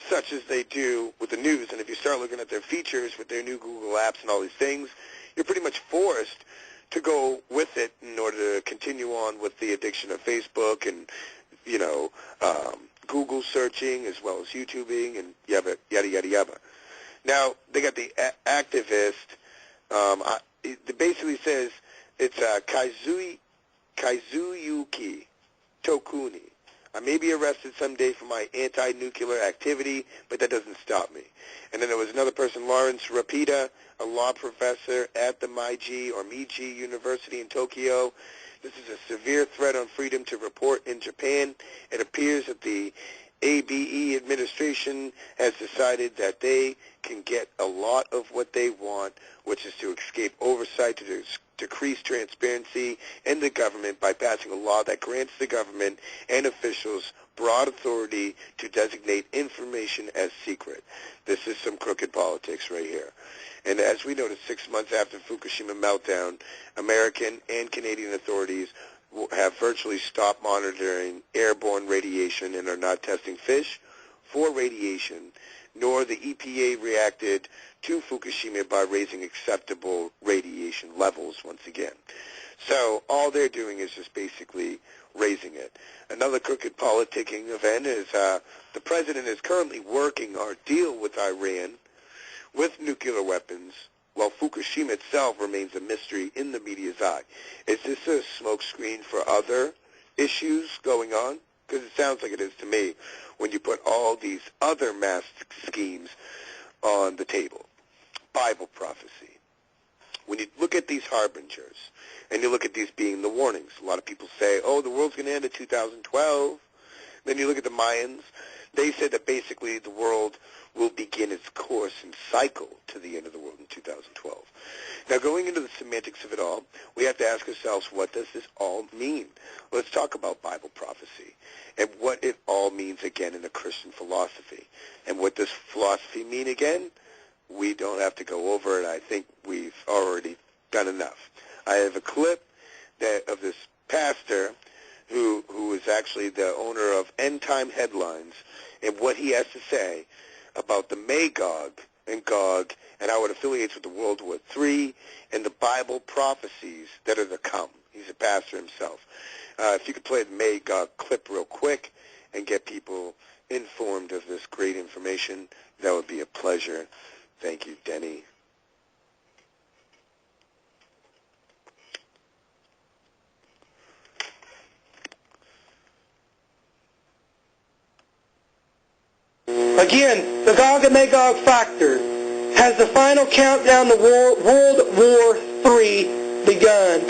such as they do with the news. And if you start looking at their features with their new Google apps and all these things, you're pretty much forced to go with it in order to continue on with the addiction of Facebook and, Google searching as well as YouTubing and yada, yada, yada. Now, they got the activist. It basically says it's Kaizuyuki Tokuni. I may be arrested someday for my anti-nuclear activity, but that doesn't stop me. And then there was another person, Lawrence Rapida, a law professor at the Meiji University in Tokyo. This is a severe threat on freedom to report in Japan. It appears that the ABE administration has decided that they can get a lot of what they want, which is to escape oversight, to decrease transparency in the government by passing a law that grants the government and officials broad authority to designate information as secret. This is some crooked politics right here. And as we noticed, 6 months after Fukushima meltdown, American and Canadian authorities have virtually stopped monitoring airborne radiation and are not testing fish for radiation, nor the EPA reacted to Fukushima by raising acceptable radiation levels once again. So all they're doing is just basically raising it. Another crooked politicking event is the president is currently working our deal with Iran with nuclear weapons, while Fukushima itself remains a mystery in the media's eye. Is this a smokescreen for other issues going on? Because it sounds like it is to me when you put all these other masked schemes on the table. Bible prophecy. When you look at these harbingers, and you look at these being the warnings, a lot of people say, oh, the world's going to end in 2012. Then you look at the Mayans. They said that basically the world will begin its course and cycle to the end of the world in 2012. Now, going into the semantics of it all, we have to ask ourselves, what does this all mean? Let's talk about Bible prophecy and what it all means again in a Christian philosophy. And what does philosophy mean again? We don't have to go over it. I think we've already done enough. I have a clip of this pastor who is actually the owner of End Time Headlines, and what he has to say about the Magog and Gog and how it affiliates with the World War III and the Bible prophecies that are to come. He's a pastor himself. If you could play the Magog clip real quick and get people informed of this great information, that would be a pleasure. Thank you, Denny. Again, the Gog and Magog factor. Has the final countdown to World War III begun?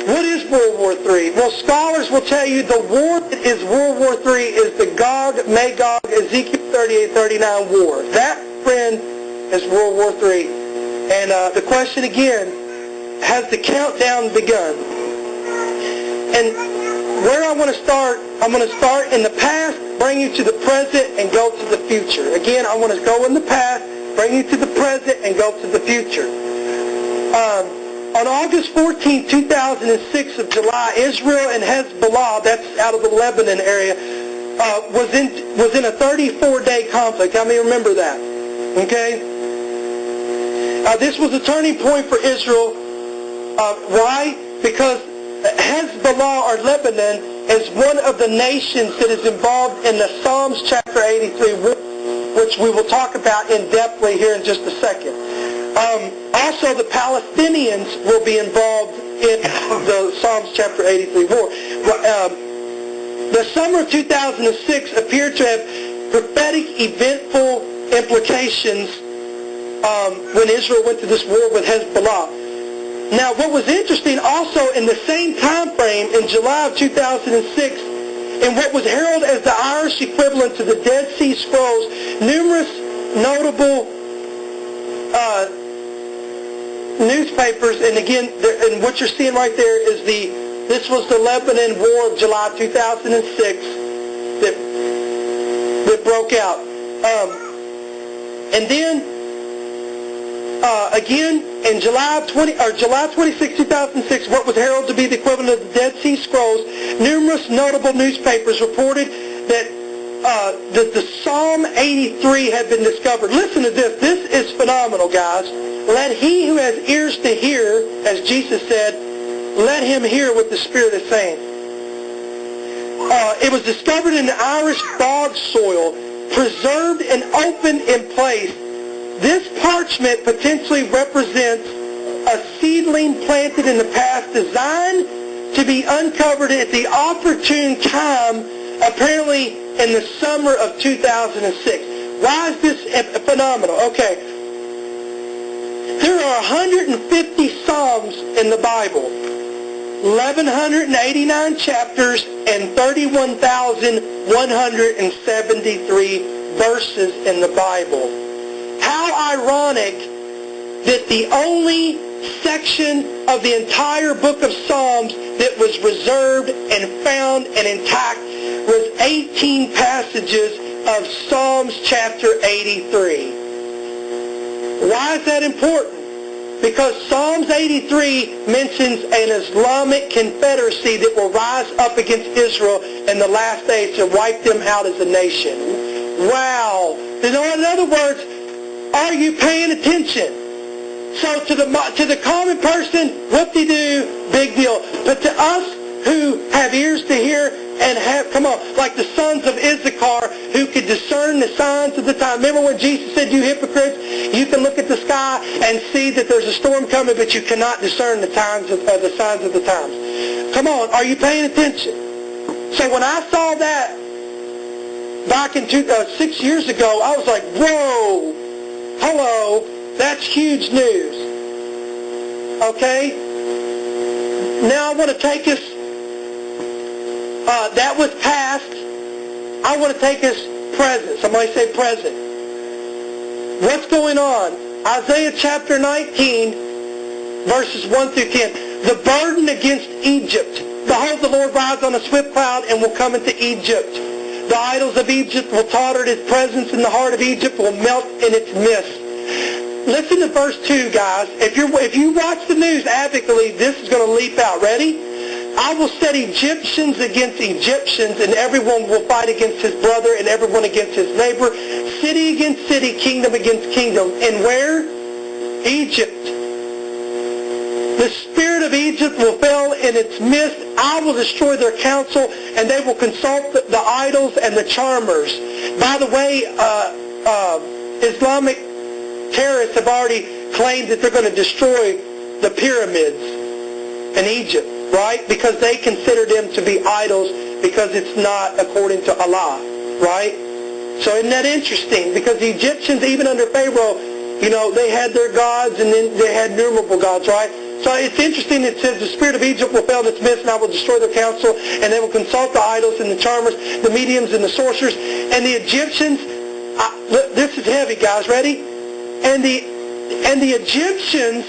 What is World War III? Well, scholars will tell you the war that is World War III is the Gog-Magog, Ezekiel 38-39 war. That, friend, is World War III. And the question again, has the countdown begun? And where I want to start, I'm going to start in the past, bring you to the present, and go to the future. Again, I want to go in the past, bring you to the present, and go to the future. On August 14, 2006 of July, Israel and Hezbollah, that's out of the Lebanon area, was in a 34-day conflict. How many remember that? Okay? This was a turning point for Israel. Why? Because Hezbollah, or Lebanon, is one of the nations that is involved in the Psalms chapter 83 war, which we will talk about in depthly here in just a second. Also, the Palestinians will be involved in the Psalms chapter 83 war. The summer of 2006 appeared to have prophetic, eventful implications when Israel went to this war with Hezbollah. Now, what was interesting also in the same time frame, in July of 2006, in what was heralded as the Irish equivalent to the Dead Sea Scrolls, numerous notable newspapers, and again, and what you're seeing right there is this was the Lebanon War of July 2006 that broke out. And then, again, in July 26, 2006, what was heralded to be the equivalent of the Dead Sea Scrolls, numerous notable newspapers reported that the Psalm 83 had been discovered. Listen to this. This is phenomenal, guys. Let he who has ears to hear, as Jesus said, let him hear what the Spirit is saying. It was discovered in the Irish bog soil, preserved and opened in place. This parchment potentially represents a seedling planted in the past, designed to be uncovered at the opportune time, apparently in the summer of 2006. Why is this phenomenal? Okay. There are 150 Psalms in the Bible, 1,189 chapters, and 31,173 verses in the Bible. How ironic that the only section of the entire book of Psalms that was reserved and found and intact was 18 passages of Psalms chapter 83. Why is that important? Because Psalms 83 mentions an Islamic confederacy that will rise up against Israel in the last days to wipe them out as a nation. Wow. In other words, are you paying attention? So to the common person, whoop-de-doo, big deal. But to us who have ears to hear and have, come on, like the sons of Issachar who could discern the signs of the time. Remember when Jesus said, you hypocrites, you can look at the sky and see that there's a storm coming, but you cannot discern the signs of the times. Come on, are you paying attention? So when I saw that back in 6 years ago, I was like, whoa, hello, that's huge news. Okay? Now I want to take us, that was past. I want to take us present. Somebody say present. What's going on? Isaiah chapter 19, verses 1 through 10. The burden against Egypt. Behold, the Lord rides on a swift cloud and will come into Egypt. The idols of Egypt will totter at his presence, and the heart of Egypt will melt in its midst. Listen to verse 2, guys. If you watch the news avidly, this is going to leap out. Ready? I will set Egyptians against Egyptians, and everyone will fight against his brother, and everyone against his neighbor, city against city, kingdom against kingdom. And where? Egypt. The spirit of Egypt will fail in its midst. I will destroy their counsel, and they will consult the idols and the charmers. By the way, Islamic terrorists have already claimed that they're going to destroy the pyramids in Egypt, right? Because they consider them to be idols because it's not according to Allah, right? So isn't that interesting? Because the Egyptians, even under Pharaoh, you know, they had their gods and then they had innumerable gods, right? So it's interesting. It says, the spirit of Egypt will fail in its midst, and I will destroy their counsel, and they will consult the idols and the charmers, the mediums and the sorcerers. And the Egyptians, this is heavy, guys. Ready? And the Egyptians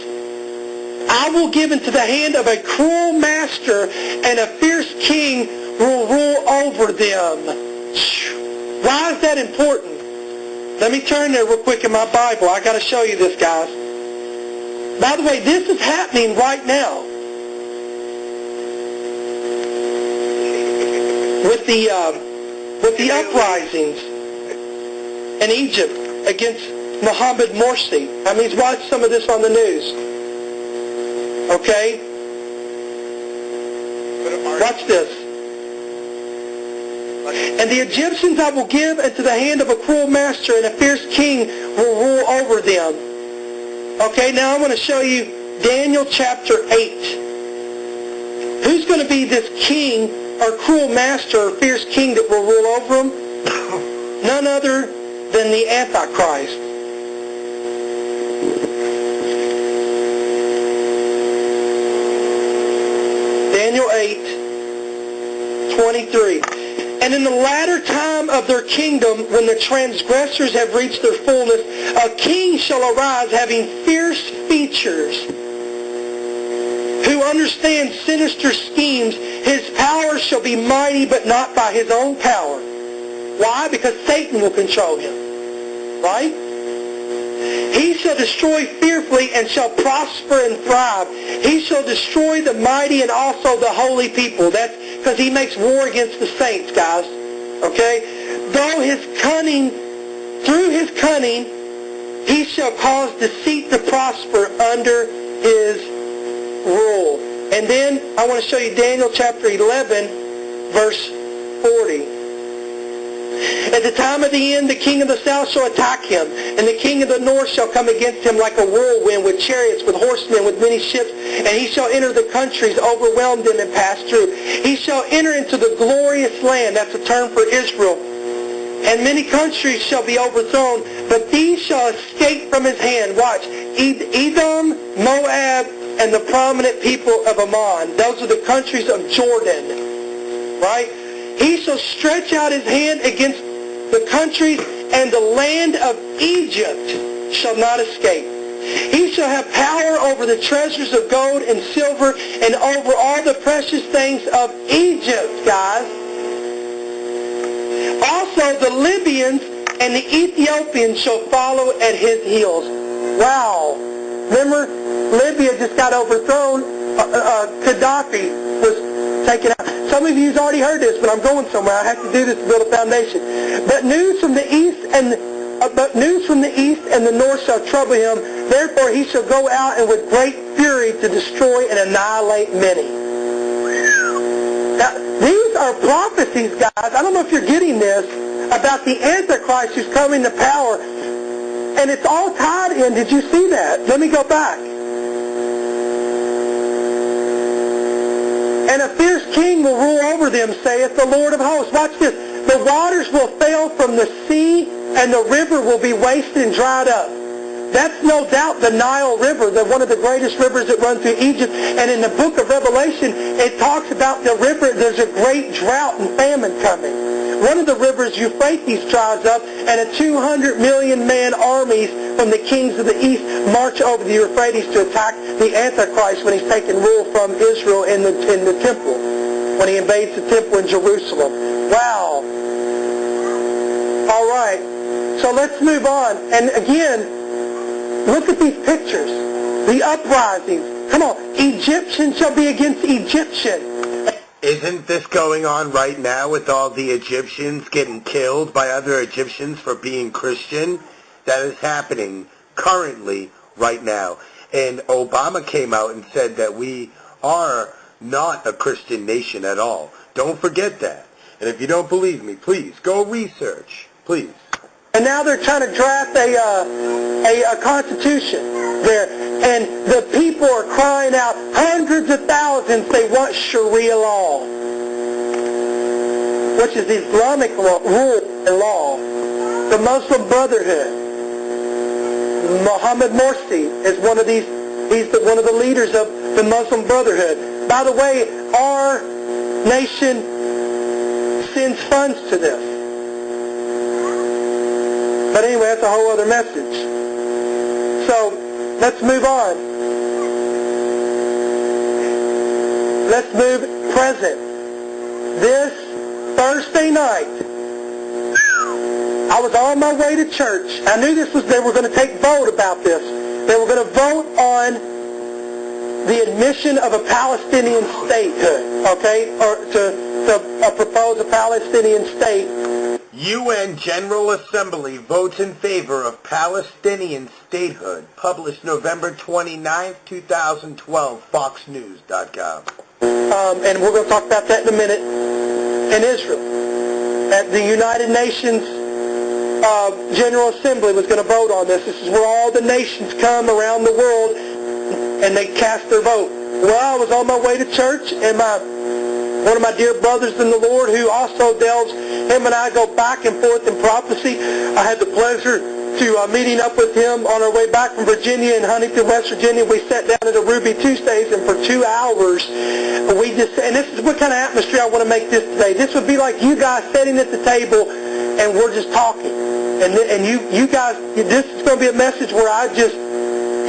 I will give into the hand of a cruel master, and a fierce king will rule over them. Why is that important? Let me turn there real quick in my Bible. I got to show you this, guys. By the way, this is happening right now with the uprisings in Egypt against Mohammed Morsi. I mean, watch some of this on the news. Okay? Watch this. And the Egyptians I will give into the hand of a cruel master, and a fierce king will rule over them. Okay, now I'm going to show you Daniel chapter 8. Who's going to be this king or cruel master or fierce king that will rule over them? None other than the Antichrist. Daniel 8:23. And in the latter time of their kingdom, when the transgressors have reached their fullness, a king shall arise having fierce features, who understands sinister schemes. His power shall be mighty, but not by his own power. Why? Because Satan will control him. Right? He shall destroy fearfully and shall prosper and thrive. He shall destroy the mighty and also the holy people. That's because he makes war against the saints, guys. Okay? Through his cunning, he shall cause deceit to prosper under his rule. And then I want to show you Daniel chapter 11, verse 40. At the time of the end, the king of the south shall attack him, and the king of the north shall come against him like a whirlwind, with chariots, with horsemen, with many ships, and he shall enter the countries, overwhelm them, and pass through. He shall enter into the glorious land. That's a term for Israel. And many countries shall be overthrown, but these shall escape from his hand. Watch. Edom, Moab, and the prominent people of Ammon. Those are the countries of Jordan. Right? He shall stretch out his hand against the countries, and the land of Egypt shall not escape. He shall have power over the treasures of gold and silver, and over all the precious things of Egypt, guys. Also the Libyans and the Ethiopians shall follow at his heels. Wow. Remember, Libya just got overthrown. Gaddafi was taken out. Some of you've already heard this, but I'm going somewhere. I have to do this to build a foundation. But news from the east and the north shall trouble him. Therefore he shall go out and with great fury to destroy and annihilate many. Now, these are prophecies, guys. I don't know if you're getting this, about the Antichrist who's coming to power. And it's all tied in. Did you see that? Let me go back. And a fierce king will rule over them, saith the Lord of hosts. Watch this. The waters will fail from the sea, and the river will be wasted and dried up. That's no doubt the Nile River, one of the greatest rivers that run through Egypt. And in the book of Revelation, it talks about the river. There's a great drought and famine coming. One of the rivers, Euphrates, dries up, and a 200 million man armies from the kings of the east march over the Euphrates to attack the Antichrist when he's taking rule from Israel in the temple, when he invades the temple in Jerusalem. Wow. All right. So let's move on. And again, look at these pictures. The uprisings. Come on. Egyptian shall be against Egyptian. Isn't this going on right now with all the Egyptians getting killed by other Egyptians for being Christian? That is happening currently right now. And Obama came out and said that we are not a Christian nation at all. Don't forget that. And if you don't believe me, please go research, please. And now they're trying to draft a constitution there. And the people are crying out, hundreds of thousands, they want Sharia law, which is Islamic rule and law. The Muslim Brotherhood. Mohammed Morsi is one of these. He's one of the leaders of the Muslim Brotherhood. By the way, our nation sends funds to this. But anyway, that's a whole other message. So, let's move on. Let's move present. This Thursday night, I was on my way to church. I knew they were going to take vote about this. They were going to vote on the admission of a Palestinian statehood, okay, or to propose a Palestinian state. UN General Assembly votes in favor of Palestinian statehood, published November 29th, 2012, foxnews.com. And we're going to talk about that in a minute. In Israel, at the United Nations General Assembly was going to vote on this. This is where all the nations come around the world and they cast their vote. Well, I was on my way to church, and one of my dear brothers in the Lord who also delves, him and I go back and forth in prophecy. I had the pleasure to meeting up with him on our way back from Virginia in Huntington, West Virginia. We sat down at a Ruby Tuesdays, and for 2 hours, and this is what kind of atmosphere I want to make this today. This would be like you guys sitting at the table, and we're just talking. And you guys, this is going to be a message where I just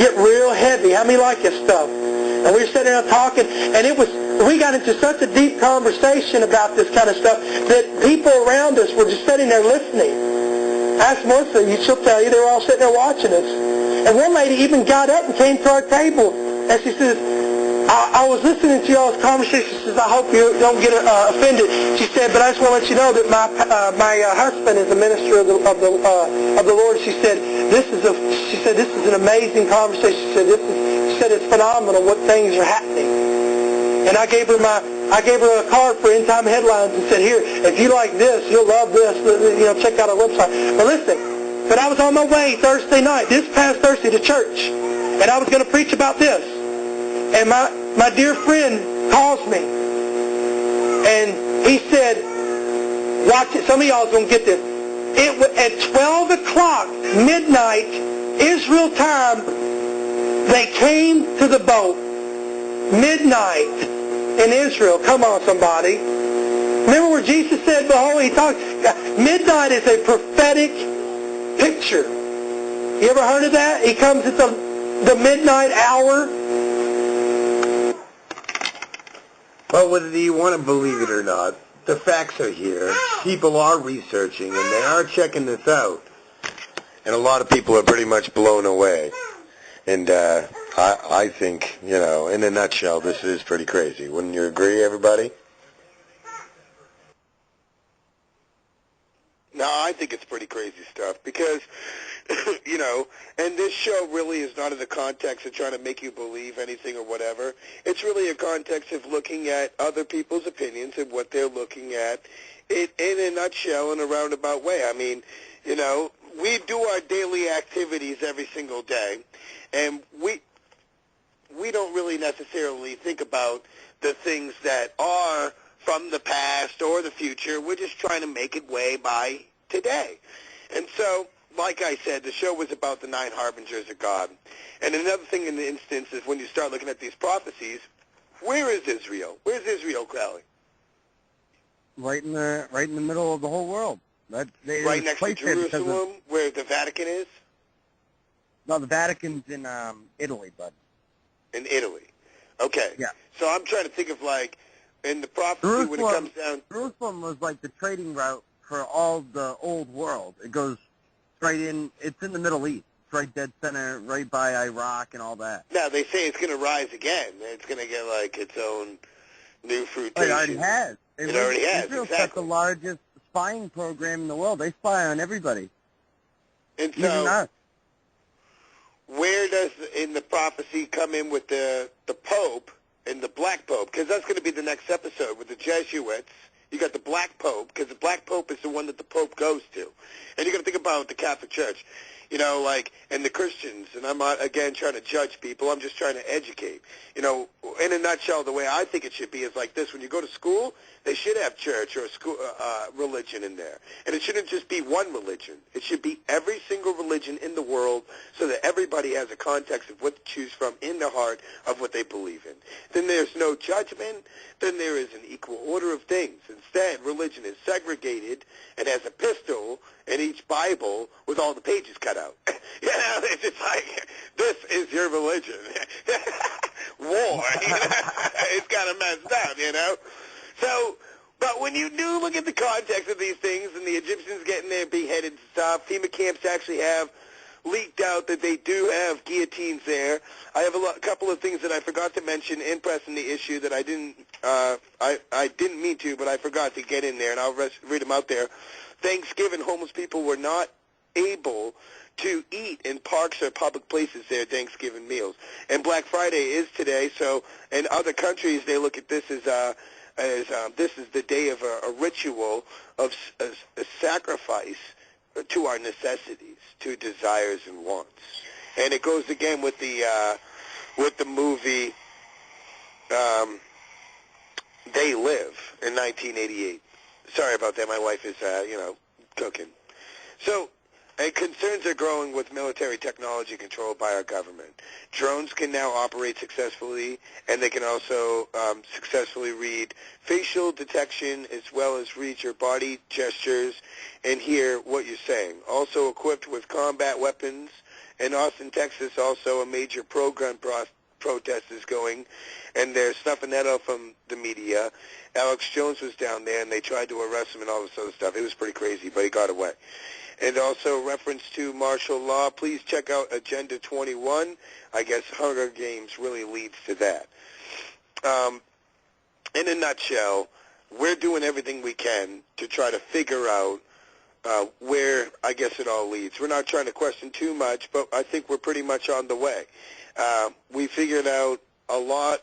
get real heavy. How many like this stuff? And we were sitting there talking, and we got into such a deep conversation about this kind of stuff that people around us were just sitting there listening. Ask Melissa, she'll tell you, they were all sitting there watching us. And one lady even got up and came to our table, and she says, I was listening to y'all's conversation. She says, I hope you don't get offended. She said, but I just want to let you know that my husband is a minister of the Lord. She said, this is an amazing conversation. She said, it's phenomenal what things are happening. And I gave her a card for End Time Headlines and said, here, if you like this, you'll love this. Check out our website. But listen, I was on my way Thursday night, this past Thursday, to church, and I was going to preach about this. And my dear friend calls me, and he said, watch it. Some of y'all is going to get this. At 12 o'clock, midnight, Israel time, they came to the boat. Midnight in Israel. Come on, somebody. Remember where Jesus said, behold, he talked. Midnight is a prophetic picture. You ever heard of that? He comes at the midnight hour. Well, whether you want to believe it or not, the facts are here. People are researching, and they are checking this out. And a lot of people are pretty much blown away. And I think, in a nutshell, this is pretty crazy. Wouldn't you agree, everybody? No, I think it's pretty crazy stuff because, and this show really is not in the context of trying to make you believe anything or whatever. It's really a context of looking at other people's opinions and what they're looking at in a nutshell, in a roundabout way. I mean, we do our daily activities every single day, and we don't really necessarily think about the things that are from the past or the future. We're just trying to make it way by today. And so, like I said, the show was about the 9 Harbingers of God. And another thing in the instance is when you start looking at these prophecies, where is Israel? Where's Israel, Crowley? Right in the middle of the whole world. Right next to Jerusalem, where the Vatican is? No, the Vatican's in Italy, bud. In Italy. Okay. Yeah. So I'm trying to think of, in the prophecy when it comes down... Jerusalem was like the trading route for all the old world. It goes right in, it's in the Middle East. It's right dead center, right by Iraq and all that. Now, they say it's going to rise again. It's going to get, its own new fruitation. It already has. It already has, Israel's exactly. got the largest spying program in the world. They spy on everybody. And Even so, us. where does in the prophecy come in with the Pope and the Black Pope? Because that's going to be the next episode with the Jesuits. You got the Black Pope, because the Black Pope is the one that the Pope goes to. And you got to think about the Catholic Church, you know, like, and the Christians. And I'm not, again, trying to judge people. I'm just trying to educate. You know, in a nutshell, the way I think it should be is like this. When you go to school, they should have church or school religion in there. And it shouldn't just be one religion. It should be every single religion in the world so that everybody has a context of what to choose from in the heart of what they believe in. Then there's no judgment. Then there is an equal order of things. Instead, religion is segregated and has a pistol in each Bible with all the pages cut out. You know, it's just like, this is your religion. War. It's kind of messed up, you know? So, but when you do look at the context of these things and the Egyptians getting their beheaded and stuff, FEMA camps actually have leaked out that they do have guillotines there. I have a couple of things that I forgot to mention in pressing the issue that I didn't mean to, but I forgot to get in there, and I'll read them out there. Thanksgiving, homeless people were not able to eat in parks or public places their Thanksgiving meals. And Black Friday is today, so in other countries they look at this as this is the day of a ritual of a sacrifice to our necessities, to desires and wants. And it goes again with the movie They Live in 1988. Sorry about that. My wife is, cooking. So, and concerns are growing with military technology controlled by our government. Drones can now operate successfully, and they can also successfully read facial detection as well as read your body gestures and hear what you're saying. Also equipped with combat weapons. In Austin, Texas, also a major pro-gun protest is going, and they're snuffing that out from the media. Alex Jones was down there, and they tried to arrest him and all this other stuff. It was pretty crazy, but he got away. And also reference to martial law. Please check out Agenda 21. I guess Hunger Games really leads to that. In a nutshell, we're doing everything we can to try to figure out where, I guess, it all leads. We're not trying to question too much, but I think we're pretty much on the way. We figured out a lot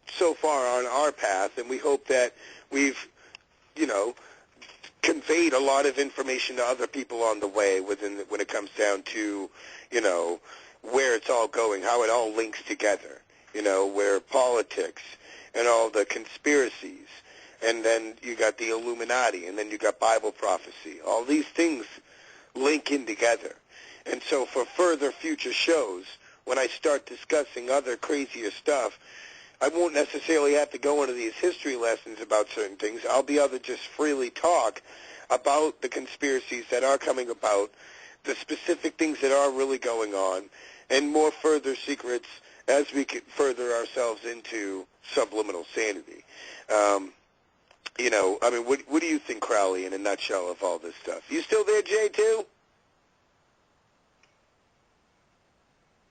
so far on our path, and we hope that we've, conveyed a lot of information to other people on the way when it comes down to, where it's all going, how it all links together, where politics and all the conspiracies, and then you got the Illuminati, and then you got Bible prophecy. All these things link in together. And so for further future shows, when I start discussing other crazier stuff, I won't necessarily have to go into these history lessons about certain things. I'll be able to just freely talk about the conspiracies that are coming about, the specific things that are really going on, and more further secrets as we can further ourselves into subliminal sanity. What do you think, Crowley, in a nutshell of all this stuff? You still there, Jay, too?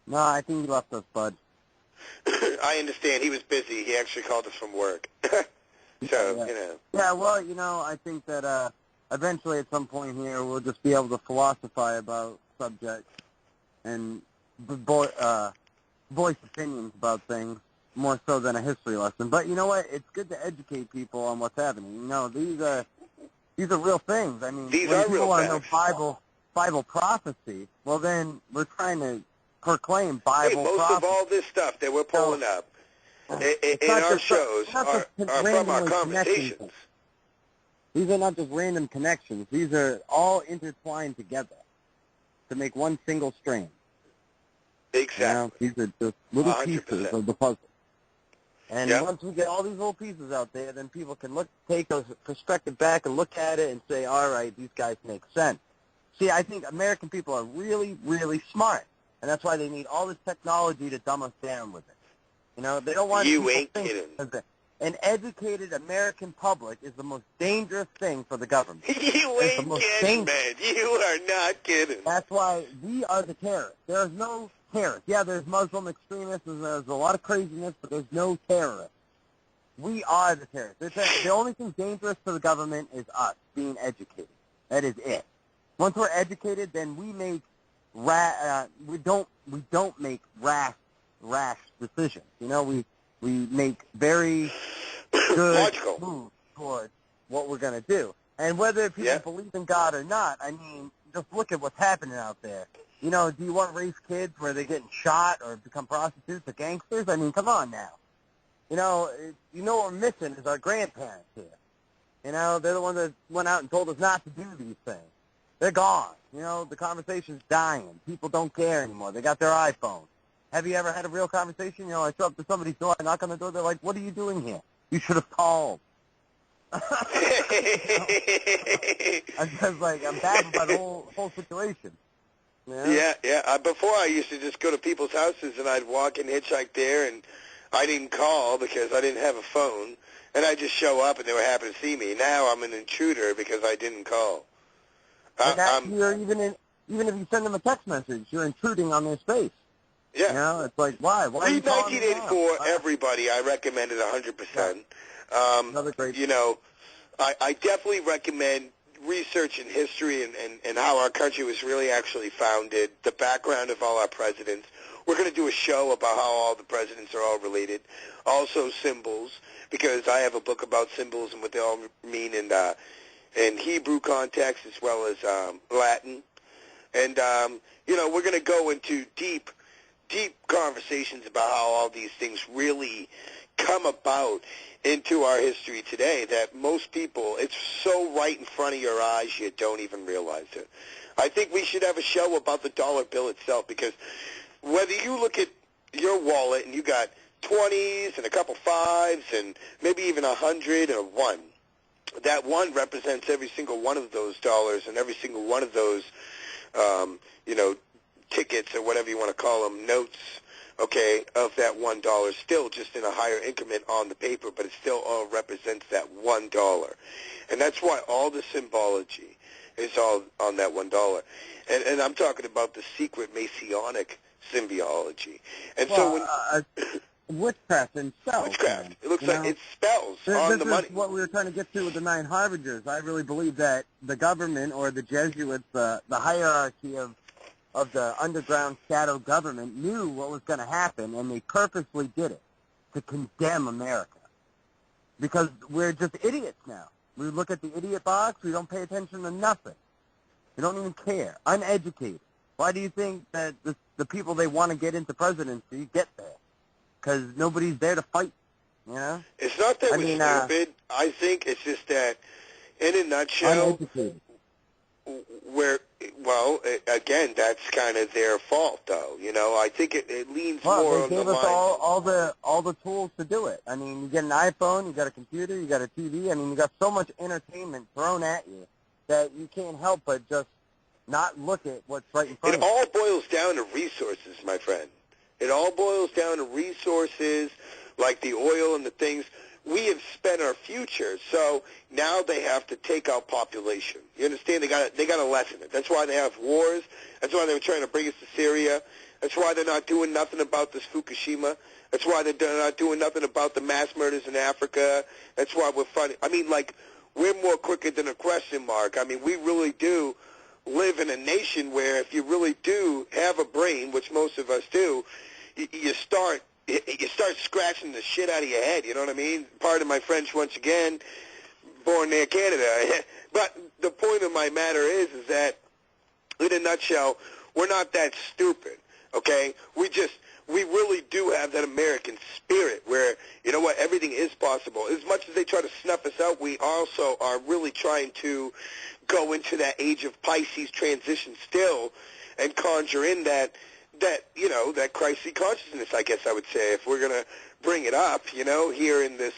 No, I think he left us, bud. I understand. He was busy. He actually called us from work. So, yeah. Yeah, well, I think that eventually at some point here we'll just be able to philosophize about subjects and voice opinions about things more so than a history lesson. But you know what? It's good to educate people on what's happening. These are real things. I mean, these when are people real want to facts. know Bible prophecy, well, then we're trying to proclaim Bible prophecy. Most of all this stuff that we're pulling up in our shows are from our conversations. These are not just random connections. These are all intertwined together to make one single strand. Exactly. These are just little 100%. pieces of the puzzle. And once we get all these little pieces out there, then people can take a perspective back and look at it and say, all right, these guys make sense. See, I think American people are really, really smart, and that's why they need all this technology to dumb us down with it. They don't want you people ain't to kidding. think an educated American public is the most dangerous thing for the government. You ain't kidding, man. You are not kidding. That's why we are the terrorists. There is no terrorists. Yeah, there's Muslim extremists and there's a lot of craziness, but there's no terrorists. We are the terrorists. The only thing dangerous to the government is us being educated. That is it. Once we're educated, then we make we don't make rash decisions. You know, we make very good moves towards what we're going to do. And whether people believe in God or not, I mean, just look at what's happening out there. You know, do you want to raise kids where they're getting shot or become prostitutes or gangsters? I mean, come on now. You know what we're missing is our grandparents here. You know, they're the ones that went out and told us not to do these things. They're gone. You know, the conversation's dying. People don't care anymore. They got their iPhone. Have you ever had a real conversation? You know, I show up to somebody's door, I knock on the door, they're like, what are you doing here? You should have called. I'm just like, I'm baffled by the whole situation. Yeah. Before I used to just go to people's houses and I'd walk and hitchhike there, and I didn't call because I didn't have a phone, and I'd just show up and they were happy to see me. Now I'm an intruder because I didn't call. You're even if you send them a text message, you're intruding on their space. Yeah. You know, it's like, why? Read 1984, everybody. I recommend it 100%. Another great. You know, I definitely recommend researching history and how our country was really actually founded, the background of all our presidents. We're going to do a show about how all the presidents are all related. Also symbols, because I have a book about symbols and what they all mean in Hebrew context as well as Latin. And, you know, we're going to go into deep conversations about how all these things really come about into our history today that most people, it's so right in front of your eyes you don't even realize it. I think we should have a show about the dollar bill itself, because whether you look at your wallet and you got 20s and a couple 5s and maybe even 100 and a 1, that 1 represents every single one of those dollars and every single one of those, you know, tickets or whatever you want to call them, notes, okay, of that $1, still just in a higher increment on the paper, but it still all represents that $1. And that's why all the symbology is all on that $1. And I'm talking about the secret Masonic symbology. And witchcraft and spells. Witchcraft. It looks like it spells on the money. This is what we were trying to get to with the 9 Harbingers. I really believe that the government or the Jesuits, the hierarchy of the underground shadow government knew what was going to happen, and they purposely did it to condemn America. Because we're just idiots now. We look at the idiot box, we don't pay attention to nothing. We don't even care. Uneducated. Why do you think that the people they want to get into presidency get there? Because nobody's there to fight, you know? It's not that we're stupid. I think it's just that, in a nutshell, again, that's kind of their fault, though. You know, I think it leans more on the mind. They gave us all the tools to do it. I mean, you get an iPhone, you got a computer, you got a TV. I mean, you got so much entertainment thrown at you that you can't help but just not look at what's right in front of you. It all boils down to resources, my friend. It all boils down to resources like the oil and the things. We have spent our future, so now they have to take out population. You understand? They got to lessen it. That's why they have wars. That's why they were trying to bring us to Syria. That's why they're not doing nothing about this Fukushima. That's why they're not doing nothing about the mass murders in Africa. That's why we're fighting. I mean, like, we're more crooked than a question mark. I mean, we really do live in a nation where if you really do have a brain, which most of us do, you start scratching the shit out of your head, you know what I mean? Pardon my French once again, born near Canada. But the point of my matter is that, in a nutshell, we're not that stupid, okay? We really do have that American spirit where, you know what, everything is possible. As much as they try to snuff us out, we also are really trying to go into that age of Pisces transition still and conjure in that you know, that Christ-y consciousness, I guess I would say, if we're going to bring it up, you know, here in this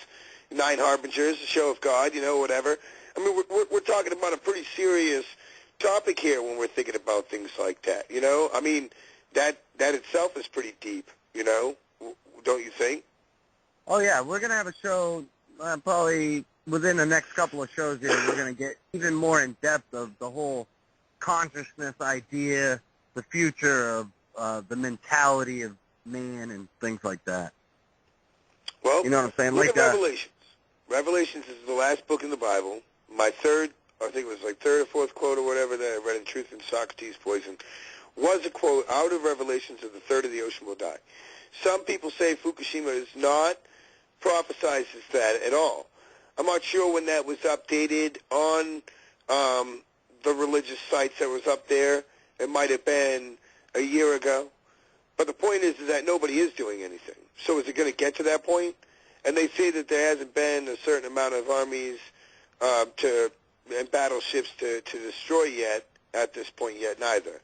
9 Harbingers, the show of God, you know, whatever. I mean, we're talking about a pretty serious topic here when we're thinking about things like that, you know? I mean, that itself is pretty deep, you know? Don't you think? Oh, yeah. We're going to have a show probably within the next couple of shows here. We're going to get even more in depth of the whole consciousness idea, the future of the mentality of man and things like that. Well, you know what I'm saying? Look Like at Revelations. Revelations is the last book in the Bible. My third, I think it was like third or fourth quote or whatever that I read in Truth and Socrates Poison, was a quote out of Revelations of the third of the ocean will die. Some people say Fukushima is not prophesizes that at all. I'm not sure when that was updated on the religious sites that was up there. It might have been a year ago. But the point is that nobody is doing anything. So is it going to get to that point? And they say that there hasn't been a certain amount of armies and battleships to destroy yet at this point yet neither.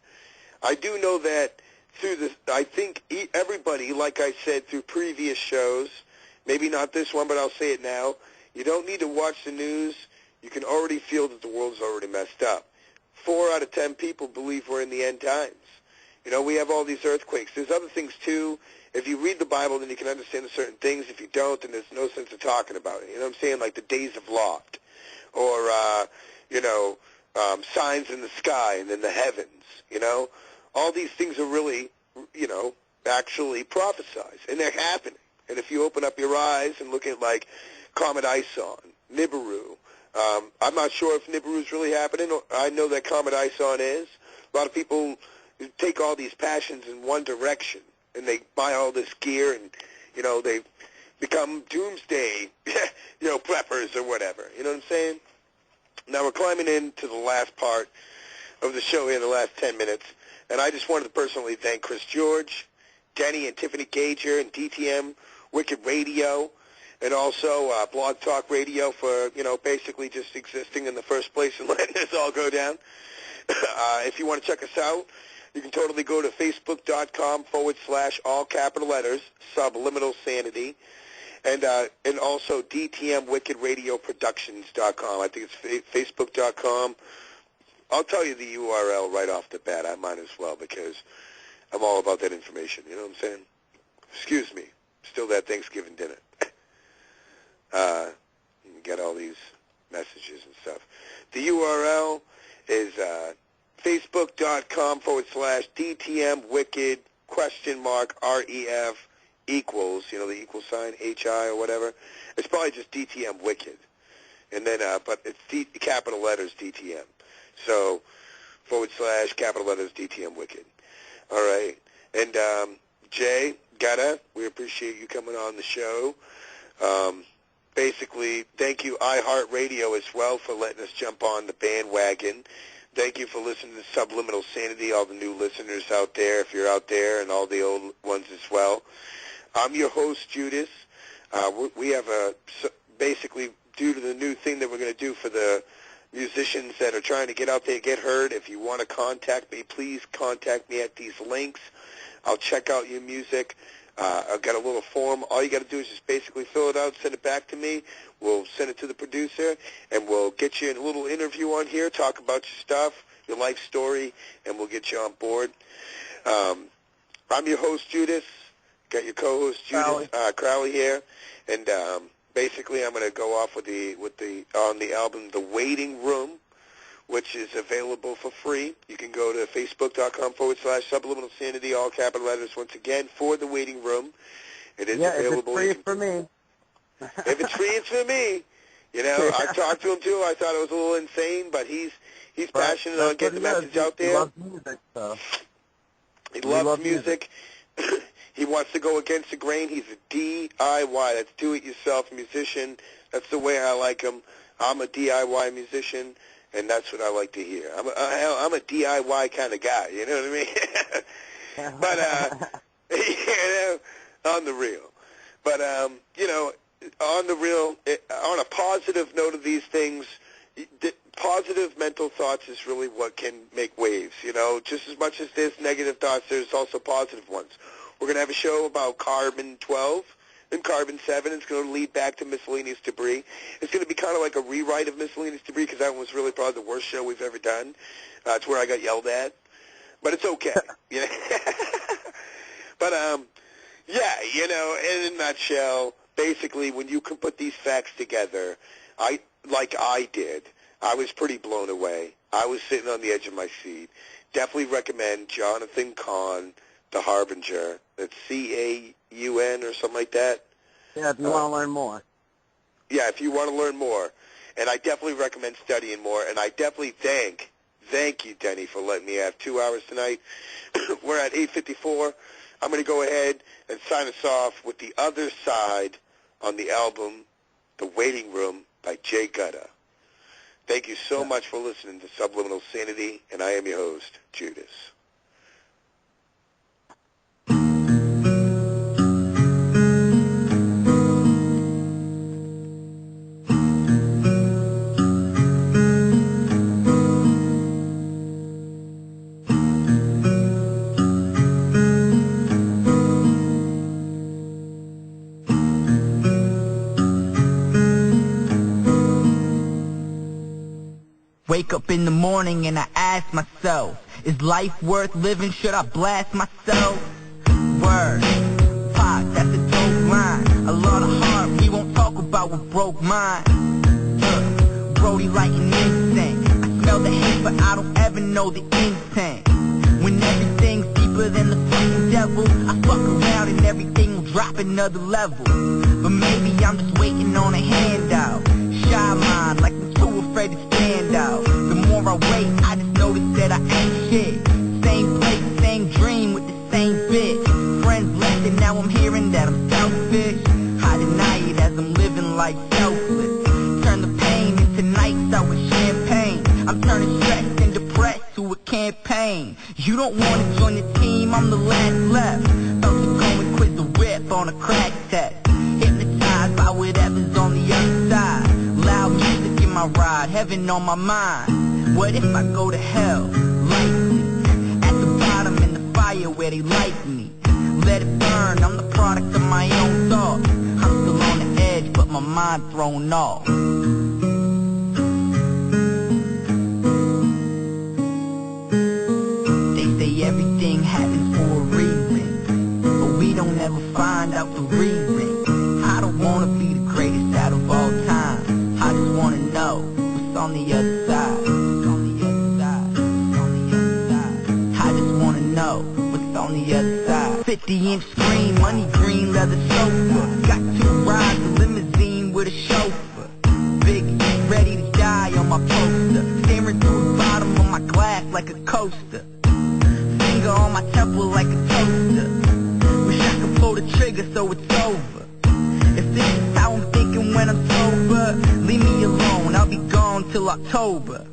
I do know that through this, I think everybody, like I said through previous shows, maybe not this one, but I'll say it now, you don't need to watch the news. You can already feel that the world's already messed up. 4 out of 10 people believe we're in the end times. You know, we have all these earthquakes. There's other things, too. If you read the Bible, then you can understand certain things. If you don't, then there's no sense of talking about it. You know what I'm saying? Like the days of Lot or, signs in the sky and in the heavens, you know. All these things are really, actually prophesized, and they're happening. And if you open up your eyes and look at, like, Comet Ison, Nibiru, I'm not sure if Nibiru is really happening. I know that Comet Ison is. A lot of people take all these passions in one direction, and they buy all this gear, and, they become doomsday, preppers or whatever. You know what I'm saying? Now we're climbing into the last part of the show here, the last 10 minutes, and I just wanted to personally thank Chris George, Denny and Tiffany Gager, and DTM Wicked Radio, and also Blog Talk Radio for, basically just existing in the first place and letting this all go down. If you want to check us out, you can totally go to facebook.com/ all capital letters, Subliminal Sanity, and also DTMWickedRadioProductions.com. I think it's facebook.com. I'll tell you the URL right off the bat. I might as well because I'm all about that information. You know what I'm saying? Excuse me. Still that Thanksgiving dinner. You get all these messages and stuff. The URL is facebook.com / DTM Wicked !REF equals, the equal sign, HI or whatever. It's probably just DTM Wicked. And then, but it's capital letters DTM. So, / capital letters DTM Wicked. All right. And Jay Gudda, we appreciate you coming on the show. Basically, thank you iHeartRadio as well for letting us jump on the bandwagon. Thank you for listening to Subliminal Sanity, all the new listeners out there, if you're out there, and all the old ones as well. I'm your host, Judas. We have basically, due to the new thing that we're going to do for the musicians that are trying to get out there, get heard, if you want to contact me, please contact me at these links. I'll check out your music. I've got a little form. All you got to do is just basically fill it out, send it back to me. We'll send it to the producer, and we'll get you a little interview on here, talk about your stuff, your life story, and we'll get you on board. I'm your host, Judas. Got your co-host, Judas Crowley here, and basically I'm going to go off on the album The Waiting Room, which is available for free. You can go to facebook.com / Subliminal Sanity, all capital letters, once again, for The Waiting Room. It is available. If it's free, it's for me. If it's free, it's for me. I talked to him, too. I thought it was a little insane, but he's passionate on getting the message out there. He loves music, so. He loves music. He wants to go against the grain. He's a DIY. That's do-it-yourself musician. That's the way I like him. I'm a DIY musician. And that's what I like to hear. I'm a DIY kind of guy, you know what I mean? But, on the real. But, on the real, on a positive note of these things, positive mental thoughts is really what can make waves, Just as much as there's negative thoughts, there's also positive ones. We're going to have a show about carbon-12. And carbon-7 is going to lead back to miscellaneous debris. It's going to be kind of like a rewrite of miscellaneous debris because that one was really probably the worst show we've ever done. It's where I got yelled at. But it's okay. But, in a nutshell, basically when you can put these facts together, I did, I was pretty blown away. I was sitting on the edge of my seat. Definitely recommend Jonathan Cahn, The Harbinger. That's C-A-U-N or something like that. Yeah, if you want to learn more. Yeah, if you want to learn more. And I definitely recommend studying more, and I definitely thank you, Denny, for letting me have 2 hours tonight. We're at 8:54. I'm going to go ahead and sign us off with The Other Side on the album The Waiting Room by Jay Gudda. Thank you so much for listening to Subliminal Sanity, and I am your host, Judas. Wake up in the morning and I ask myself, is life worth living? Should I blast myself? Word, Pac, that's a dope line. A lot of heart, we won't talk about what broke mine. Brody like an instinct. I smell the hate, but I don't ever know the intent. When everything's deeper than the fucking devil, I fuck around and everything will drop another level. But maybe I'm just waiting on a handout. Shy mind, like I'm too afraid to stand out. The more I wait, I just notice that I ain't shit. Same place, same dream with the same bitch. Friends left and now I'm hearing that I'm selfish. I deny it as I'm living life selfless. Turn the pain into nights out with champagne. I'm turning stressed and depressed to a campaign. You don't wanna join the team, I'm the last left. About to go and quit the whip on a crack test. Hypnotized by whatever's on the other side. Loud music in my ride, heaven on my mind. What if I go to hell? Likely. At the bottom in the fire where they like me. Let it burn, I'm the product of my own thoughts. I'm still on the edge, but my mind thrown off. They say everything happens for a reason, but we don't ever find out the reason. I don't wanna be the greatest out of all time. I just wanna know what's on the other side. What's on the other side. What's on the other side. I just wanna know what's on the other side. 50-inch screen, money green leather sofa. Got 2 rides, a limousine with a chauffeur. Big, ready to die on my poster. Staring through the bottom of my glass like a coaster. Finger on my temple like a toaster. Wish I could pull the trigger so it's over. If this is how I'm thinking when I'm sober, leave me alone, I'll be gone till October.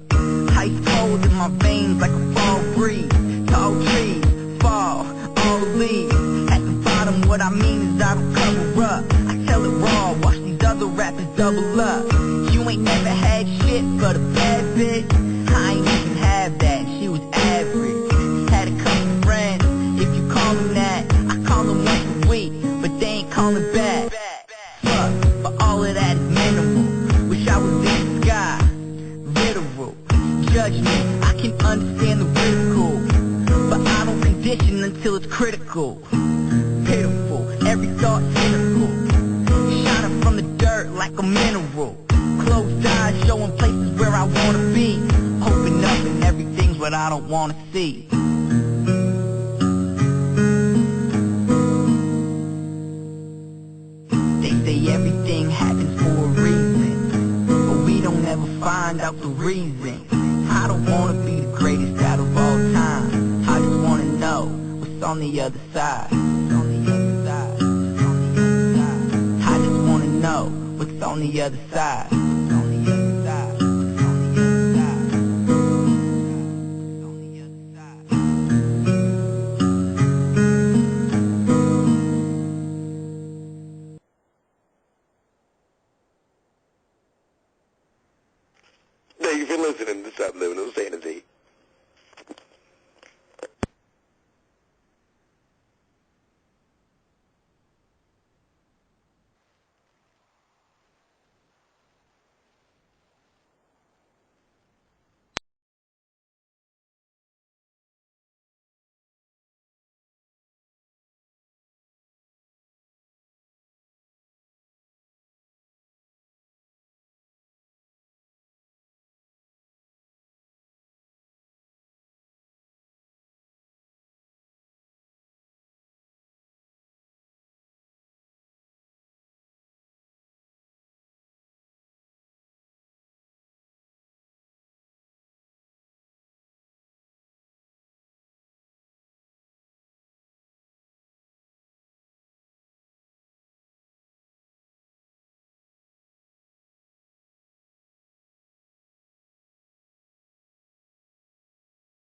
Ice cold in my veins like a fall breeze. Tall trees, fall, all leaves. At the bottom what I mean is I don't cover up. I tell it raw, watch these other rappers double up. You ain't never had shit but a bad bitch. I ain't even have that, she was average. Had a couple friends, if you call them that. I call them once a week, but they ain't calling back. Fuck, but all of that is minimal. Wish I was in the sky, literal. Judge me, I can understand the ridicule, but I don't condition until it's critical. Pitiful, every thought cynical. Shining from the dirt like a mineral. Closed eyes showing places where I wanna be. Open up and everything's what I don't wanna see. They say everything happens for a reason, but we don't ever find out the reason. I don't wanna be the greatest out of all time. I just wanna know what's on the other side. What's on the other side. What's on the other side. I just wanna know what's on the other side.